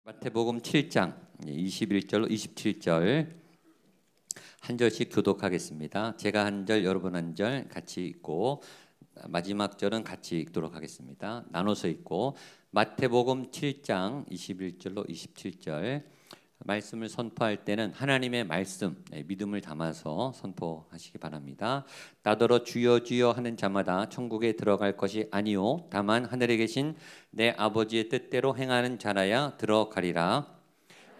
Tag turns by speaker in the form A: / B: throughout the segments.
A: 마태복음 7장 21절로 27절 한 절씩 교독하겠습니다. 제가 한 절, 여러분 한 절 같이 읽고 마지막 절은 같이 읽도록 하겠습니다. 나눠서 읽고 마태복음 7장 21절로 27절 말씀을 선포할 때는 하나님의 말씀, 믿음을 담아서 선포하시기 바랍니다. 나더러 주여 주여 하는 자마다 천국에 들어갈 것이 아니요 다만 하늘에 계신 내 아버지의 뜻대로 행하는 자라야 들어가리라.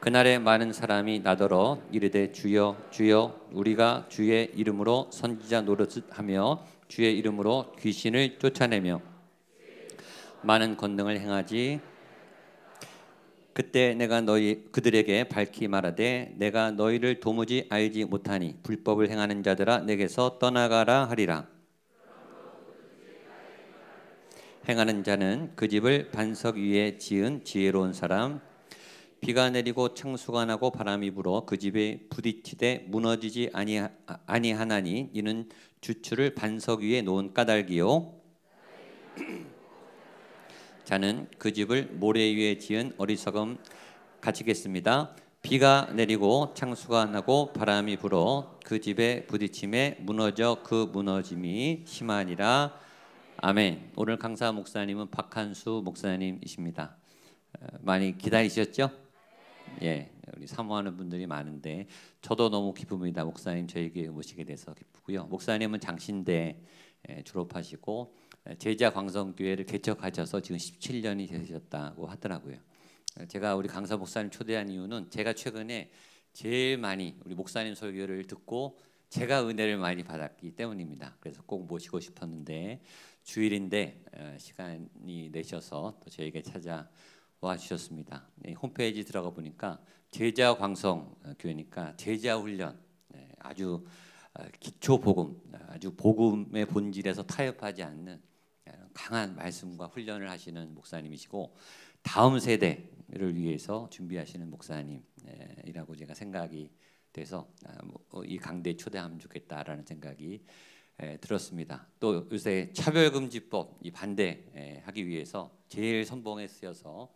A: 그날에 많은 사람이 나더러 이르되 주여 주여 우리가 주의 이름으로 선지자 노릇을 하며 주의 이름으로 귀신을 쫓아내며 많은 권능을 행하지. 그때 내가 그들에게 밝히 말하되 내가 너희를 도무지 알지 못하니 불법을 행하는 자들아 내게서 떠나가라 하리라. 행하는 자는 그 집을 반석 위에 지은 지혜로운 사람. 비가 내리고 창수가 나고 바람이 불어 그 집에 부딪히되 무너지지 아니하나니 이는 주추를 반석 위에 놓은 까닭이요 자는 그 집을 모래 위에 지은 어리석음 같이겠습니다. 비가 내리고 창수가 나고 바람이 불어 그 집에 부딪힘에 무너져 그 무너짐이 심하니라. 아멘. 오늘 강사 목사님은 박한수 목사님이십니다. 많이 기다리셨죠? 예, 우리 사모하는 분들이 많은데 저도 너무 기쁩니다. 목사님 저에게 모시게 돼서 기쁘고요. 목사님은 장신대 졸업하시고 제자 광성교회를 개척하셔서 지금 17년이 되셨다고 하더라고요. 제가 우리 강사 목사님 초대한 이유는 제가 최근에 제일 많이 우리 목사님 설교를 듣고 제가 은혜를 많이 받았기 때문입니다. 그래서 꼭 모시고 싶었는데 주일인데 시간이 내셔서 또 저에게 찾아와 주셨습니다. 홈페이지 들어가 보니까 제자 광성 교회니까 제자 훈련 아주 기초 복음, 아주 복음의 본질에서 타협하지 않는 강한 말씀과 훈련을 하시는 목사님이시고 다음 세대를 위해서 준비하시는 목사님이라고 제가 생각이 돼서 이 강대에 초대하면 좋겠다라는 생각이 들었습니다. 또 요새 차별금지법 이 반대하기 위해서 제일 선봉에 쓰여서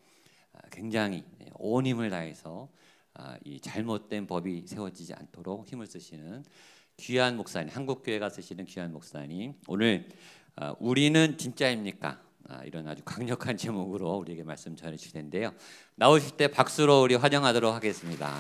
A: 굉장히 온 힘을 다해서 이 잘못된 법이 세워지지 않도록 힘을 쓰시는 귀한 목사님, 한국교회가 쓰시는 귀한 목사님, 오늘 우리는 진짜입니까? 이런 아주 강력한 제목으로 우리에게 말씀 전해 주실 텐데요. 나오실 때 박수로 우리 환영하도록 하겠습니다.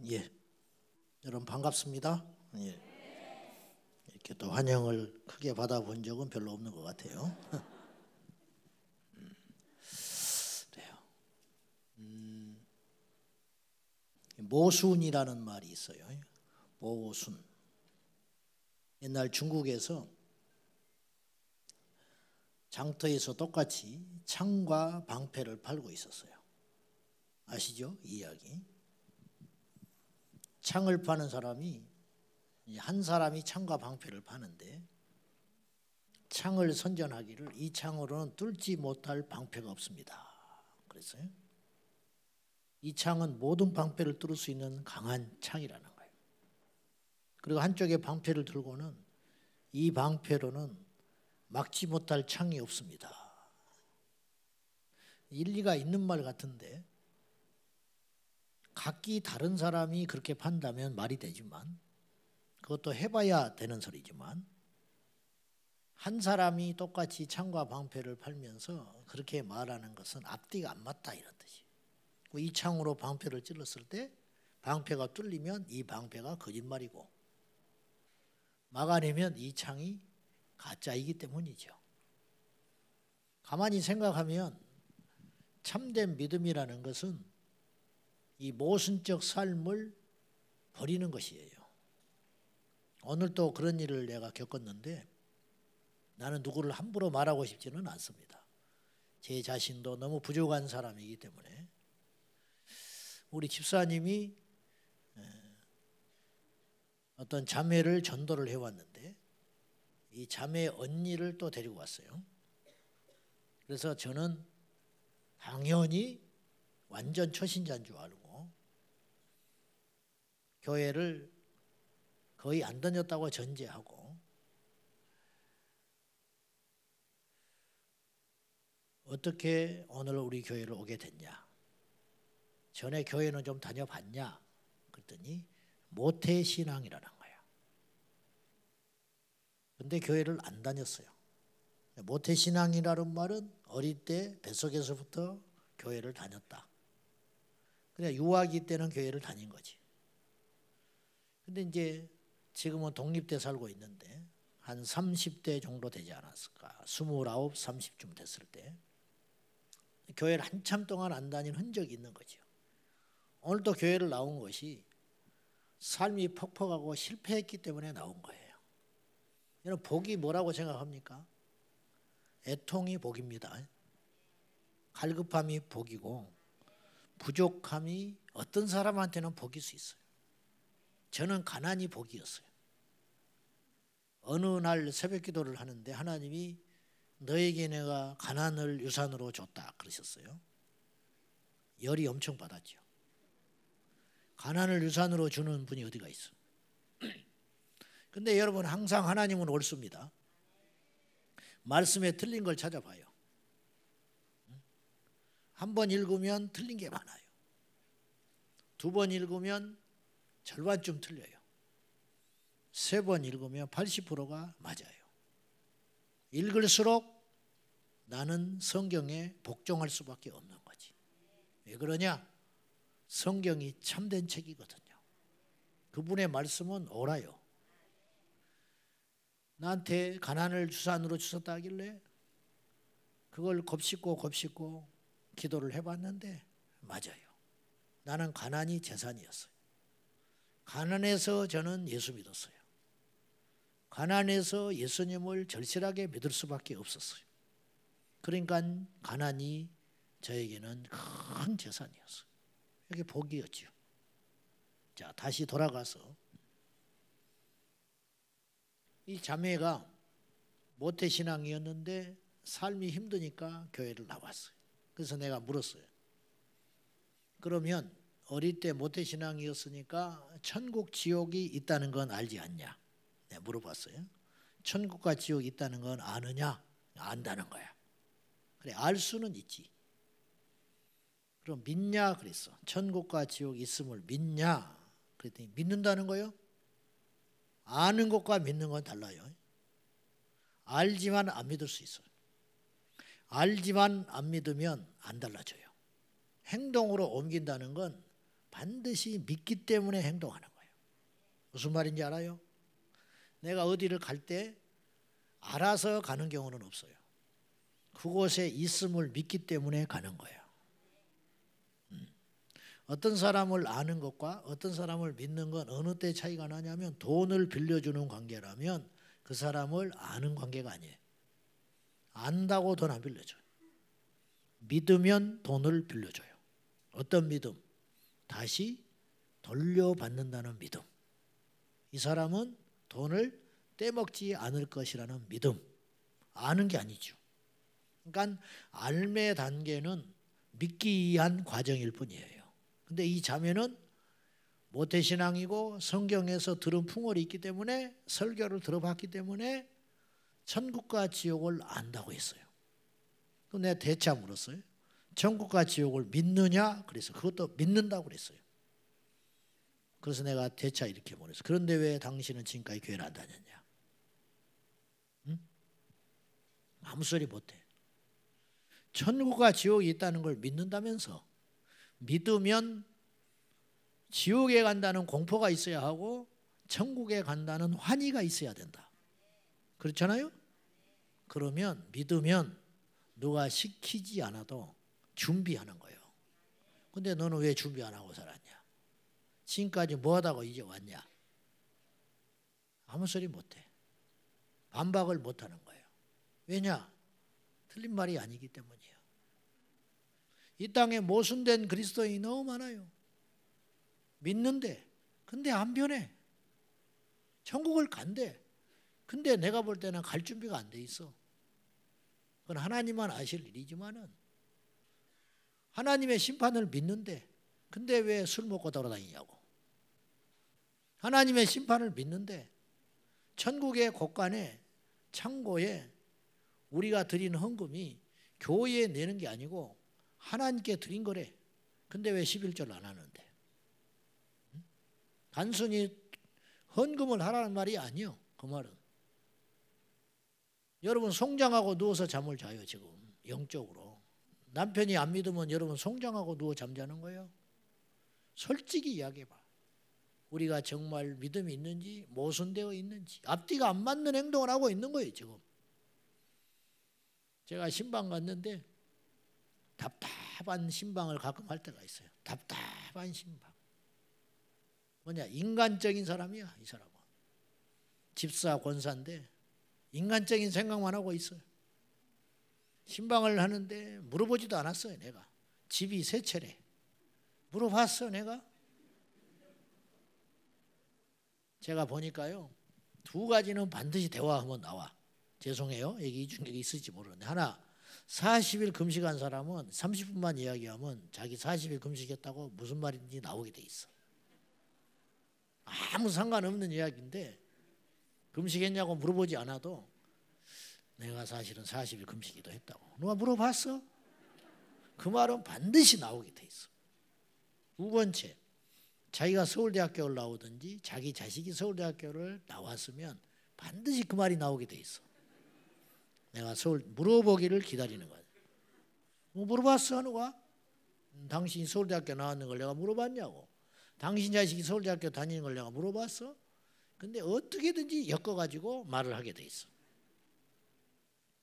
B: 예, 여러분 반갑습니다. 예, 이렇게 또 환영을 크게 받아본 적은 별로 없는 것 같아요. 그래요. 모순이라는 말이 있어요. 모순. 옛날 중국에서 장터에서 똑같이 창과 방패를 팔고 있었어요. 아시죠? 이 이야기. 창을 파는 사람이 한 사람이 창과 방패를 파는데 창을 선전하기를 이 창으로는 뚫지 못할 방패가 없습니다. 그랬어요. 이 창은 모든 방패를 뚫을 수 있는 강한 창이라는 거예요. 그리고 한쪽에 방패를 들고는 이 방패로는 막지 못할 창이 없습니다. 일리가 있는 말 같은데 각기 다른 사람이 그렇게 판다면 말이 되지만 그것도 해봐야 되는 소리지만 한 사람이 똑같이 창과 방패를 팔면서 그렇게 말하는 것은 앞뒤가 안 맞다 이런 뜻이에요. 이 창으로 방패를 찔렀을 때 방패가 뚫리면 이 방패가 거짓말이고 막아내면 이 창이 가짜이기 때문이죠. 가만히 생각하면 참된 믿음이라는 것은 이 모순적 삶을 버리는 것이에요. 오늘 또 그런 일을 내가 겪었는데 나는 누구를 함부로 말하고 싶지는 않습니다. 제 자신도 너무 부족한 사람이기 때문에 우리 집사님이 어떤 자매를 전도를 해왔는데 이 자매 언니를 또 데리고 왔어요. 그래서 저는 당연히 완전 초신자인 줄 알고 교회를 거의 안 다녔다고 전제하고 어떻게 오늘 우리 교회를 오게 됐냐? 전에 교회는 좀 다녀봤냐? 그랬더니 모태신앙이라는 거야. 근데 교회를 안 다녔어요. 모태신앙이라는 말은 어릴 때 뱃속에서부터 교회를 다녔다. 그냥 유아기 때는 교회를 다닌 거지. 근데 이제 지금은 독립돼 살고 있는데 한 30대 정도 되지 않았을까? 29, 30쯤 됐을 때 교회를 한참 동안 안 다닌 흔적이 있는 거죠. 오늘 또 교회를 나온 것이 삶이 퍽퍽하고 실패했기 때문에 나온 거예요. 여러분 복이 뭐라고 생각합니까? 애통이 복입니다. 갈급함이 복이고 부족함이 어떤 사람한테는 복일 수 있어요. 저는 가난이 복이었어요. 어느 날 새벽 기도를 하는데 하나님이 너에게 내가 가난을 유산으로 줬다 그러셨어요. 열이 엄청 받았죠. 가난을 유산으로 주는 분이 어디가 있어? 근데 여러분 항상 하나님은 옳습니다. 말씀에 틀린 걸 찾아봐요. 한 번 읽으면 틀린 게 많아요. 두 번 읽으면 절반쯤 틀려요. 세 번 읽으면 80%가 맞아요. 읽을수록 나는 성경에 복종할 수밖에 없는 거지. 왜 그러냐? 성경이 참된 책이거든요. 그분의 말씀은 옳아요. 나한테 가난을 주산으로 주셨다 하길래 그걸 곱씹고 기도를 해봤는데 맞아요. 나는 가난이 재산이었어요. 가난해서 저는 예수 믿었어요. 가난해서 예수님을 절실하게 믿을 수밖에 없었어요. 그러니까 가난이 저에게는 큰 재산이었어요. 이게 복이었죠. 자, 다시 돌아가서 이 자매가 모태신앙이었는데 삶이 힘드니까 교회를 나왔어요. 그래서 내가 물었어요. 그러면 어릴 때 모태신앙이었으니까 천국 지옥이 있다는 건 알지 않냐? 내가 물어봤어요. 천국과 지옥이 있다는 건 아느냐? 안다는 거야. 그래, 알 수는 있지. 그럼 믿냐? 그랬어. 천국과 지옥이 있음을 믿냐? 그랬더니 믿는다는 거요? 아는 것과 믿는 건 달라요. 알지만 안 믿을 수 있어요. 알지만 안 믿으면 안 달라져요. 행동으로 옮긴다는 건 반드시 믿기 때문에 행동하는 거예요. 무슨 말인지 알아요? 내가 어디를 갈 때 알아서 가는 경우는 없어요. 그곳에 있음을 믿기 때문에 가는 거예요. 어떤 사람을 아는 것과 어떤 사람을 믿는 건 어느 때 차이가 나냐면 돈을 빌려주는 관계라면 그 사람을 아는 관계가 아니에요. 안다고 돈 안 빌려줘요. 믿으면 돈을 빌려줘요. 어떤 믿음? 다시 돌려받는다는 믿음. 이 사람은 돈을 떼먹지 않을 것이라는 믿음. 아는 게 아니죠. 그러니까 알매 단계는 믿기 위한 과정일 뿐이에요. 근데 이 자매는 모태신앙이고 성경에서 들은 풍월이 있기 때문에 설교를 들어봤기 때문에 천국과 지옥을 안다고 했어요. 그럼 내가 대차 물었어요. 천국과 지옥을 믿느냐? 그래서 그것도 믿는다고 그랬어요. 그래서 내가 대차 이렇게 물었어요. 그런데 왜 당신은 지금까지 교회를 안 다녔냐? 응? 아무 소리 못해. 천국과 지옥이 있다는 걸 믿는다면서 믿으면 지옥에 간다는 공포가 있어야 하고 천국에 간다는 환희가 있어야 된다. 그렇잖아요? 그러면 믿으면 누가 시키지 않아도 준비하는 거예요. 근데 너는 왜 준비 안 하고 살았냐? 지금까지 뭐 하다가 이제 왔냐? 아무 소리 못해. 반박을 못하는 거예요. 왜냐? 틀린 말이 아니기 때문이에요. 이 땅에 모순된 그리스도인이 너무 많아요. 믿는데 근데 안 변해. 천국을 간대. 근데 내가 볼 때는 갈 준비가 안 돼 있어. 그건 하나님만 아실 일이지만은 하나님의 심판을 믿는데 근데 왜 술 먹고 돌아다니냐고. 하나님의 심판을 믿는데 천국의 곳간에 창고에 우리가 드리는 헌금이 교회에 내는 게 아니고 하나님께 드린 거래. 근데 왜 11절 안 하는데? 단순히 헌금을 하라는 말이 아니요. 그 말은. 여러분 송장하고 누워서 잠을 자요 지금 영적으로. 남편이 안 믿으면 여러분 송장하고 누워 잠자는 거예요. 솔직히 이야기해봐. 우리가 정말 믿음이 있는지 모순되어 있는지 앞뒤가 안 맞는 행동을 하고 있는 거예요 지금. 제가 신방 갔는데 답답한 신방을 가끔 할 때가 있어요. 답답한 신방. 뭐냐 인간적인 사람이야 이 사람은. 집사 권사인데 인간적인 생각만 하고 있어요. 신방을 하는데 물어보지도 않았어요 내가. 집이 세 채래. 물어봤어 내가. 제가 보니까요 두 가지는 반드시 대화하면 나와. 죄송해요 얘기 중에 있을지 모르는데 하나 40일 금식한 사람은 30분만 이야기하면 자기 40일 금식했다고 무슨 말인지 나오게 돼 있어. 아무 상관없는 이야기인데 금식했냐고 물어보지 않아도 내가 사실은 40일 금식기도 했다고. 누가 물어봤어? 그 말은 반드시 나오게 돼 있어. 두 번째 자기가 서울대학교를 나오든지 자기 자식이 서울대학교를 나왔으면 반드시 그 말이 나오게 돼 있어. 내가 서울 물어보기를 기다리는 거야. 뭐 물어봤어 누가? 당신이 서울대학교 나왔는 걸 내가 물어봤냐고. 당신 자식이 서울대학교 다니는 걸 내가 물어봤어? 근데 어떻게든지 엮어가지고 말을 하게 돼 있어.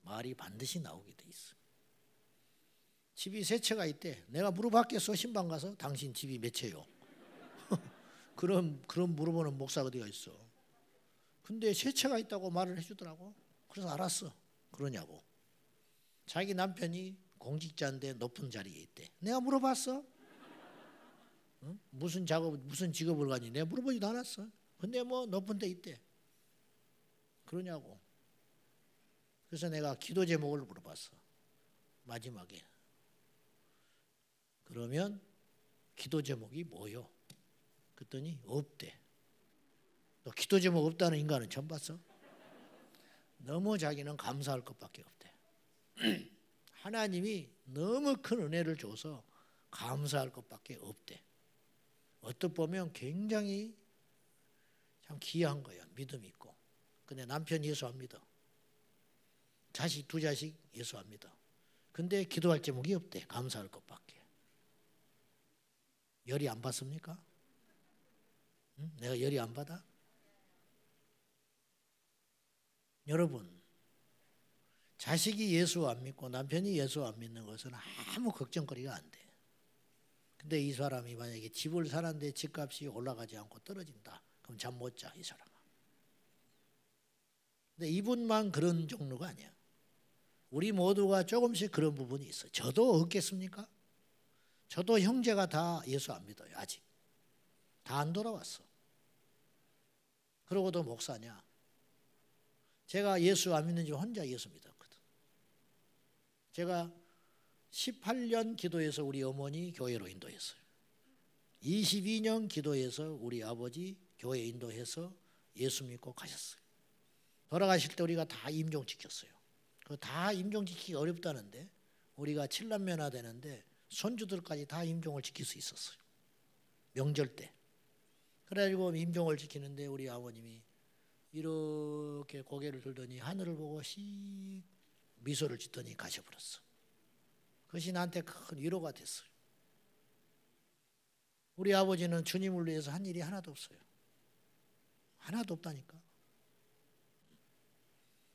B: 말이 반드시 나오게 돼 있어. 집이 세 채가 있대. 내가 물어봤겠어 신방 가서 당신 집이 몇 채요? 그런 물어보는 목사가 어디가 있어. 근데 세 채가 있다고 말을 해주더라고. 그래서 알았어. 그러냐고. 자기 남편이 공직자인데 높은 자리에 있대. 내가 물어봤어? 응? 무슨 직업을 가니? 내가 물어보지도 않았어. 근데 뭐 높은 데 있대. 그러냐고. 그래서 내가 기도 제목을 물어봤어. 마지막에. 그러면 기도 제목이 뭐요? 그랬더니 없대. 너 기도 제목 없다는 인간은 처음 봤어? 너무 자기는 감사할 것밖에 없대. 하나님이 너무 큰 은혜를 줘서 감사할 것밖에 없대. 어떻게 보면 굉장히 참 귀한 거야. 믿음 있고. 근데 남편 예수 안 믿어. 자식 두 자식 예수 안 믿어. 근데 기도할 제목이 없대. 감사할 것밖에. 열이 안 받습니까? 응? 내가 열이 안 받아? 여러분 자식이 예수 안 믿고 남편이 예수 안 믿는 것은 아무 걱정거리가 안 돼. 근데 이 사람이 만약에 집을 사는데 집값이 올라가지 않고 떨어진다. 그럼 잠 못 자 이 사람아. 근데 이분만 그런 종류가 아니야. 우리 모두가 조금씩 그런 부분이 있어. 저도 없겠습니까? 저도 형제가 다 예수 안 믿어요. 아직. 다 안 돌아왔어. 그러고도 목사냐. 제가 예수 안 믿는 지 혼자 예수 믿었거든. 제가 18년 기도해서 우리 어머니 교회로 인도했어요. 22년 기도해서 우리 아버지 교회 인도해서 예수 믿고 가셨어요. 돌아가실 때 우리가 다 임종 지켰어요. 그 다 임종 지키기 어렵다는데 우리가 7남매나 되는데 손주들까지 다 임종을 지킬 수 있었어요. 명절 때. 그래가지고 임종을 지키는데 우리 아버님이 이렇게 고개를 들더니 하늘을 보고 씩 미소를 짓더니 가셔버렸어. 그것이 나한테 큰 위로가 됐어요. 우리 아버지는 주님을 위해서 한 일이 하나도 없어요. 하나도 없다니까.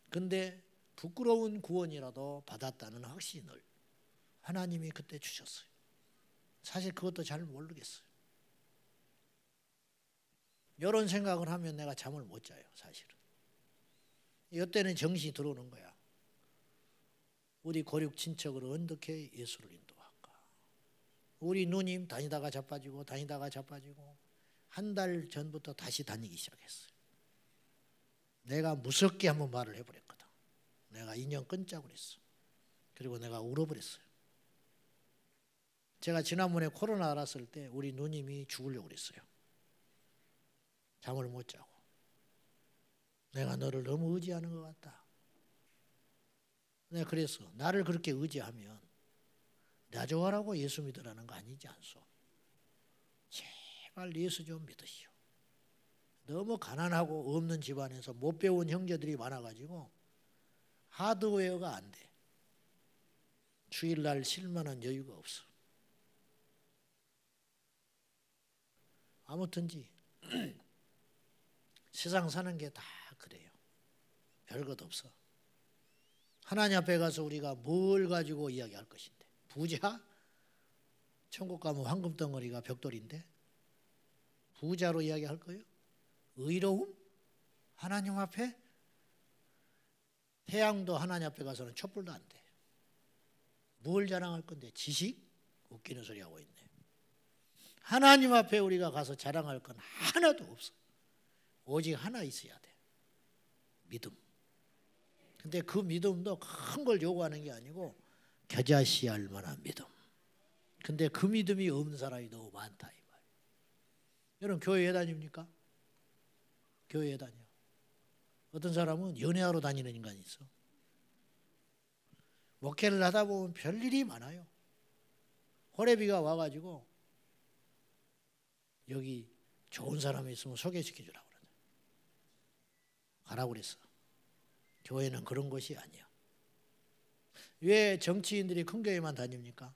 B: 근데 부끄러운 구원이라도 받았다는 확신을 하나님이 그때 주셨어요. 사실 그것도 잘 모르겠어요. 이런 생각을 하면 내가 잠을 못 자요, 사실은. 이때는 정신이 들어오는 거야. 우리 고륙 친척을 어떻게 예수를 인도할까? 우리 누님 다니다가 자빠지고 한 달 전부터 다시 다니기 시작했어요. 내가 무섭게 한번 말을 해버렸거든. 내가 인연 끊자고 그랬어. 그리고 내가 울어버렸어요. 제가 지난번에 코로나 알았을 때 우리 누님이 죽으려고 그랬어요. 잠을 못 자고. 내가 너를 너무 의지하는 것 같다. 내가 그랬어. 나를 그렇게 의지하면 나 좋아라고 예수 믿으라는 거 아니지 않소. 제발 예수 좀 믿으시오. 너무 가난하고 없는 집안에서 못 배운 형제들이 많아가지고 하드웨어가 안 돼. 주일날 쉴 만한 여유가 없어. 아무튼지 세상 사는 게 다 그래요. 별것 없어. 하나님 앞에 가서 우리가 뭘 가지고 이야기할 것인데, 부자? 천국 가면 황금덩어리가 벽돌인데 부자로 이야기할 거예요? 의로움? 하나님 앞에? 태양도 하나님 앞에 가서는 촛불도 안 돼. 뭘 자랑할 건데? 지식? 웃기는 소리 하고 있네. 하나님 앞에 우리가 가서 자랑할 건 하나도 없어. 오직 하나 있어야 돼. 믿음. 근데 그 믿음도 큰 걸 요구하는 게 아니고 겨자씨알 만한 믿음. 근데 그 믿음이 없는 사람이 너무 많다 이 말. 여러분 교회에 다닙니까? 교회에 다녀. 어떤 사람은 연애하러 다니는 인간이 있어. 목회를 하다 보면 별일이 많아요. 호래비가 와가지고 여기 좋은 사람이 있으면 소개시켜 주라고 그러네. 가라고 그랬어. 교회는 그런 것이 아니야. 왜 정치인들이 큰 교회만 다닙니까?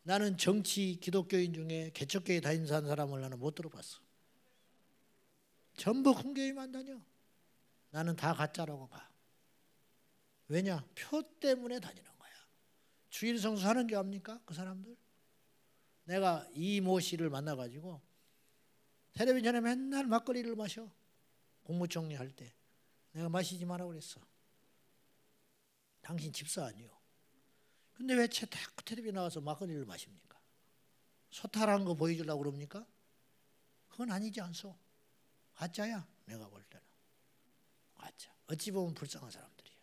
B: 나는 정치 기독교인 중에 개척교회 다니는 사람을 나는 못 들어봤어. 전부 큰 교회만 다녀. 나는 다 가짜라고 봐. 왜냐? 표 때문에 다니는 거야. 주일 성수 하는 줄 압니까? 그 사람들? 내가 이모 씨를 만나가지고 텔레비전에 맨날 막걸리를 마셔. 국무총리 할 때. 내가 마시지 말라고 그랬어. 당신 집사 아니요. 근데 왜 텔레비전 나와서 막걸리를 마십니까? 소탈한 거 보여주려고 그럽니까? 그건 아니지 않소. 가짜야. 내가 볼 때는. 가짜. 어찌 보면 불쌍한 사람들이야.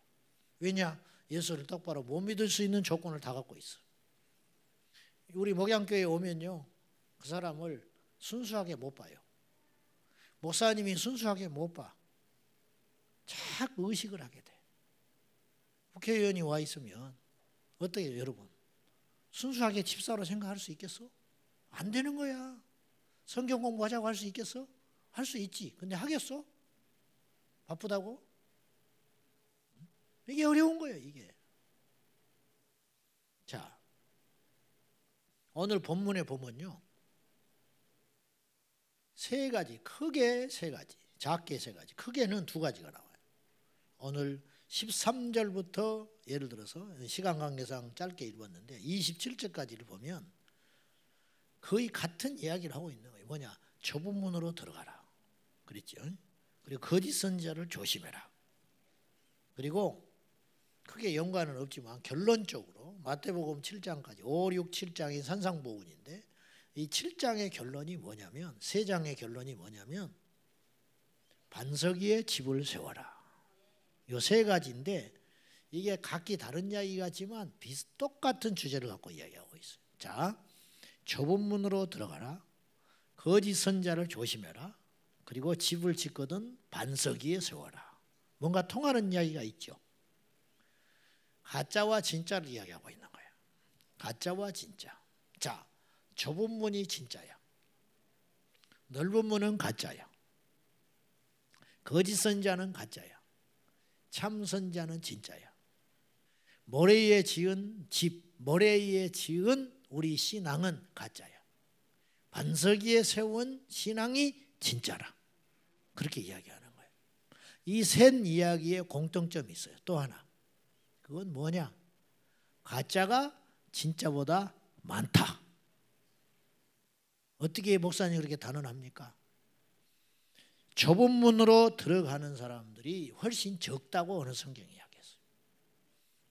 B: 왜냐? 예수를 똑바로 못 믿을 수 있는 조건을 다 갖고 있어. 우리 목양교회에 오면요. 그 사람을 순수하게 못 봐요. 목사님이 순수하게 못 봐. 자꾸 의식을 하게 돼. 국회의원이 와 있으면 어떻게 해요, 여러분? 순수하게 집사로 생각할 수 있겠어? 안 되는 거야. 성경 공부하자고 할 수 있겠어? 할 수 있지. 근데 하겠어? 바쁘다고? 이게 어려운 거예요, 이게. 자, 오늘 본문에 보면요. 세 가지, 크게 세 가지, 작게 세 가지, 크게는 두 가지가 나와요. 오늘 13절부터 예를 들어서 시간 관계상 짧게 읽었는데 27절까지를 보면 거의 같은 이야기를 하고 있는 거예요. 뭐냐? 좁은 문으로 들어가라. 그랬죠. 그리고 거짓 선지자를 조심해라. 그리고 크게 연관은 없지만 결론적으로 마태복음 7장까지 5, 6, 7장이 산상보훈인데 이 7장의 결론이 뭐냐면 세 장의 결론이 뭐냐면 반석 위에 집을 세워라. 요 세 가지인데 이게 각기 다른 이야기 같지만 똑같은 주제를 갖고 이야기하고 있어요. 자, 좁은 문으로 들어가라. 거짓 선자를 조심해라. 그리고 집을 짓거든 반석 위에 세워라. 뭔가 통하는 이야기가 있죠. 가짜와 진짜를 이야기하고 있는 거예요. 가짜와 진짜. 자, 좁은 문이 진짜야. 넓은 문은 가짜야. 거짓 선자는 가짜야. 참 선자는 진짜야. 모래 위에 지은 집, 모래 위에 지은 우리 신앙은 가짜야. 반석 위에 세운 신앙이 진짜라. 그렇게 이야기하는 거예요. 이 셋 이야기에 공통점이 있어요. 또 하나. 그건 뭐냐? 가짜가 진짜보다 많다. 어떻게 목사님 그렇게 단언합니까? 좁은 문으로 들어가는 사람들이 훨씬 적다고 어느 성경이 이야기했어요.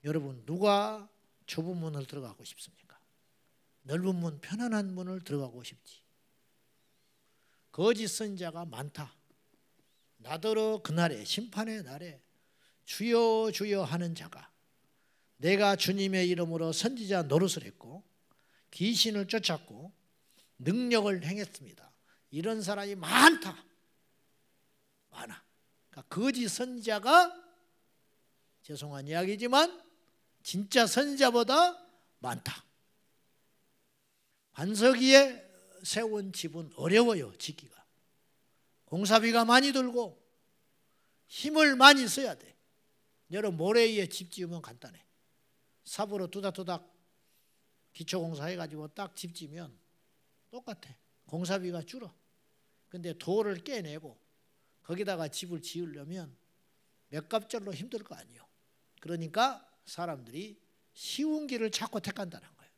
B: 여러분 누가 좁은 문을 들어가고 싶습니까? 넓은 문, 편안한 문을 들어가고 싶지. 거짓 선자가 많다. 나더러 그날에 심판의 날에 주여 주여 하는 자가 내가 주님의 이름으로 선지자 노릇을 했고 귀신을 쫓았고 능력을 행했습니다. 이런 사람이 많다. 많아. 그러니까 거짓 선지자가 죄송한 이야기지만 진짜 선지자보다 많다. 반석 위에 세운 집은 어려워요. 짓기가. 공사비가 많이 들고 힘을 많이 써야 돼. 여러분 모래 위에 집 지으면 간단해. 삽으로 두닥두닥 기초공사 해가지고 딱 집 지면 똑같아. 공사비가 줄어. 근데 돌을 깨내고 거기다가 집을 지으려면 몇 갑절로 힘들 거 아니에요. 그러니까 사람들이 쉬운 길을 자꾸 택한다는 거예요.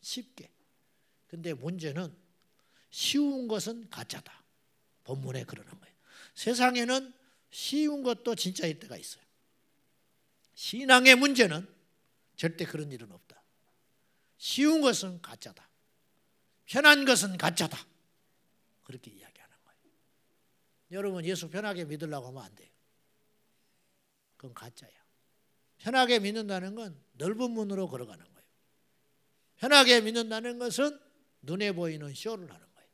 B: 쉽게. 근데 문제는 쉬운 것은 가짜다. 본문에 그러는 거예요. 세상에는 쉬운 것도 진짜일 때가 있어요. 신앙의 문제는 절대 그런 일은 없다. 쉬운 것은 가짜다. 편한 것은 가짜다. 그렇게 이야기하는 거예요. 여러분 예수 편하게 믿으려고 하면 안 돼요. 그건 가짜야. 편하게 믿는다는 건 넓은 문으로 걸어가는 거예요. 편하게 믿는다는 것은 눈에 보이는 쇼를 하는 거예요.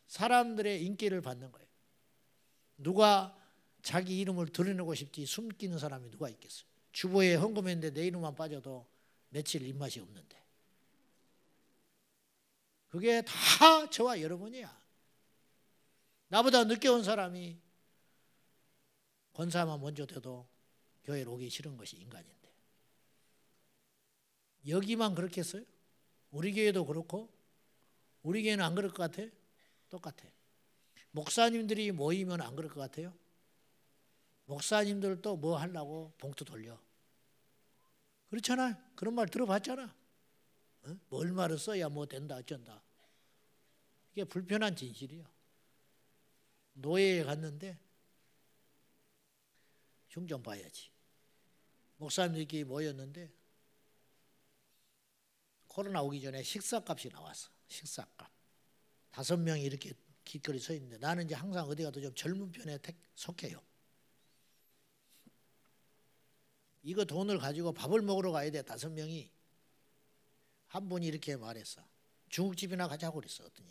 B: 사람들의 인기를 받는 거예요. 누가 자기 이름을 드러내고 싶지 숨기는 사람이 누가 있겠어요. 주보에 헌금했는데 내 이름만 빠져도 며칠 입맛이 없는데. 그게 다 저와 여러분이야. 나보다 늦게 온 사람이 권사만 먼저 돼도 교회로 오기 싫은 것이 인간인데. 여기만 그렇겠어요? 우리 교회도 그렇고 우리 교회는 안 그럴 것 같아? 똑같아. 목사님들이 모이면 안 그럴 것 같아요? 목사님들도 뭐 하려고 봉투 돌려. 그렇잖아. 그런 말 들어봤잖아. 어? 뭐 얼마를 써야 뭐 된다 어쩐다. 이게 불편한 진실이야. 노예에 갔는데 흉 좀 봐야지. 목사님들끼리 모였는데 코로나 오기 전에 식사값이 나왔어. 식사값. 5명이 이렇게 길거리 서 있는데 나는 이제 항상 어디 가도 좀 젊은 편에 속해요. 이거 돈을 가지고 밥을 먹으러 가야 돼. 5명이. 한 분이 이렇게 말했어. 중국집이나 가자고 그랬어. 어떠니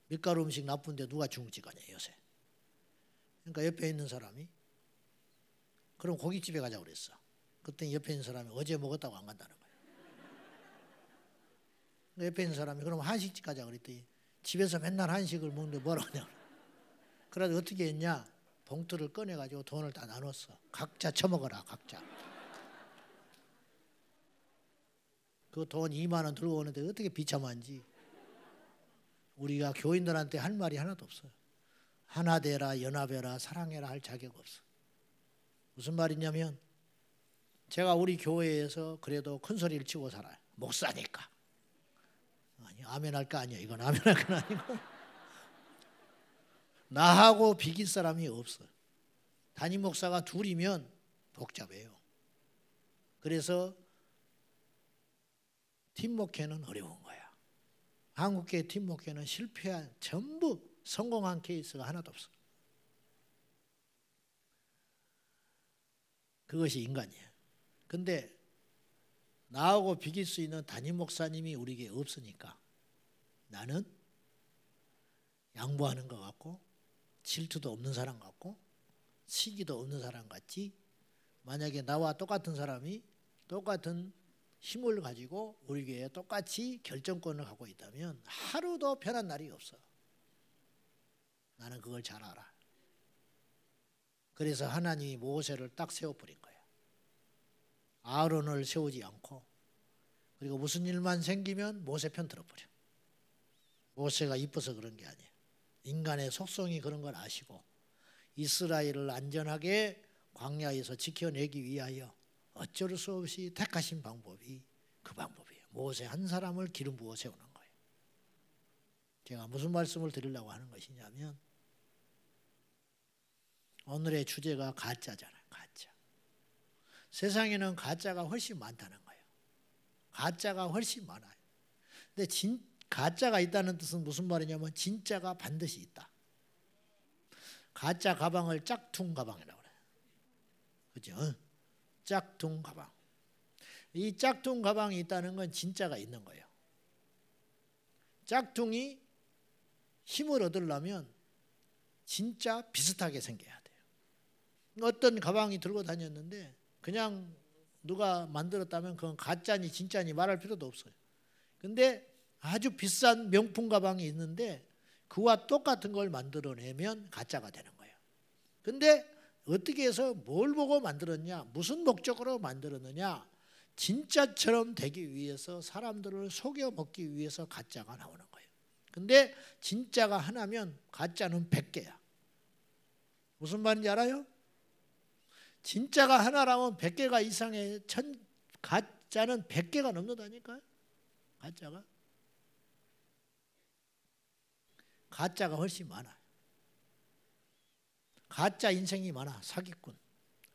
B: 밀가루 음식 나쁜데 누가 중국집 가냐 요새. 그러니까 옆에 있는 사람이 그럼 고깃집에 가자고 그랬어. 그때 옆에 있는 사람이 어제 먹었다고 안 간다는 거야. 옆에 있는 사람이 그럼 한식집 가자 그랬더니 집에서 맨날 한식을 먹는데 뭐라고 하냐고. 그래서 어떻게 했냐. 봉투를 꺼내가지고 돈을 다 나눴어. 각자 처먹어라 각자. 그 돈 2만 원 들고 오는데 어떻게 비참한지. 우리가 교인들한테 할 말이 하나도 없어요. 하나 되라 연합해라 사랑해라 할 자격 없어. 무슨 말이냐면 제가 우리 교회에서 그래도 큰 소리를 치고 살아요. 목사니까. 아니 아멘 할 거 아니야. 이건 아멘 할 건 아니고. 나하고 비길 사람이 없어. 담임 목사가 둘이면 복잡해요. 그래서 팀 목회는 어려운 거야. 한국교회 팀 목회는 실패한 전부 성공한 케이스가 하나도 없어. 그것이 인간이야. 근데 나하고 비길 수 있는 담임 목사님이 우리에게 없으니까 나는 양보하는 것 같고 질투도 없는 사람 같고 시기도 없는 사람 같지. 만약에 나와 똑같은 사람이 똑같은 힘을 가지고 우리 교회에 똑같이 결정권을 갖고 있다면 하루도 편한 날이 없어. 나는 그걸 잘 알아. 그래서 하나님이 모세를 딱 세워버린 거야. 아론을 세우지 않고. 그리고 무슨 일만 생기면 모세 편 들어버려. 모세가 이뻐서 그런 게 아니야. 인간의 속성이 그런 걸 아시고 이스라엘을 안전하게 광야에서 지켜내기 위하여 어쩔 수 없이 택하신 방법이 그 방법이에요. 모세 한 사람을 기름 부어 세우는 거예요. 제가 무슨 말씀을 드리려고 하는 것이냐면 오늘의 주제가 가짜잖아요. 가짜. 세상에는 가짜가 훨씬 많다는 거예요. 가짜가 훨씬 많아요. 근데 가짜가 있다는 뜻은 무슨 말이냐면 진짜가 반드시 있다. 가짜 가방을 짝퉁 가방이라고 그래요. 그죠? 짝퉁 가방. 이 짝퉁 가방이 있다는 건 진짜가 있는 거예요. 짝퉁이 힘을 얻으려면 진짜 비슷하게 생겨야 돼요. 어떤 가방이 들고 다녔는데 그냥 누가 만들었다면 그건 가짜니 진짜니 말할 필요도 없어요. 근데 아주 비싼 명품 가방이 있는데 그와 똑같은 걸 만들어내면 가짜가 되는 거예요. 근데 어떻게 해서 뭘 보고 만들었냐, 무슨 목적으로 만들었느냐, 진짜처럼 되기 위해서 사람들을 속여 먹기 위해서 가짜가 나오는 거예요. 근데 진짜가 하나면 가짜는 100개야. 무슨 말인지 알아요? 진짜가 하나라면 100개가 이상의 가짜는 100개가 넘는다니까요. 가짜가 훨씬 많아요. 가짜 인생이 많아. 사기꾼,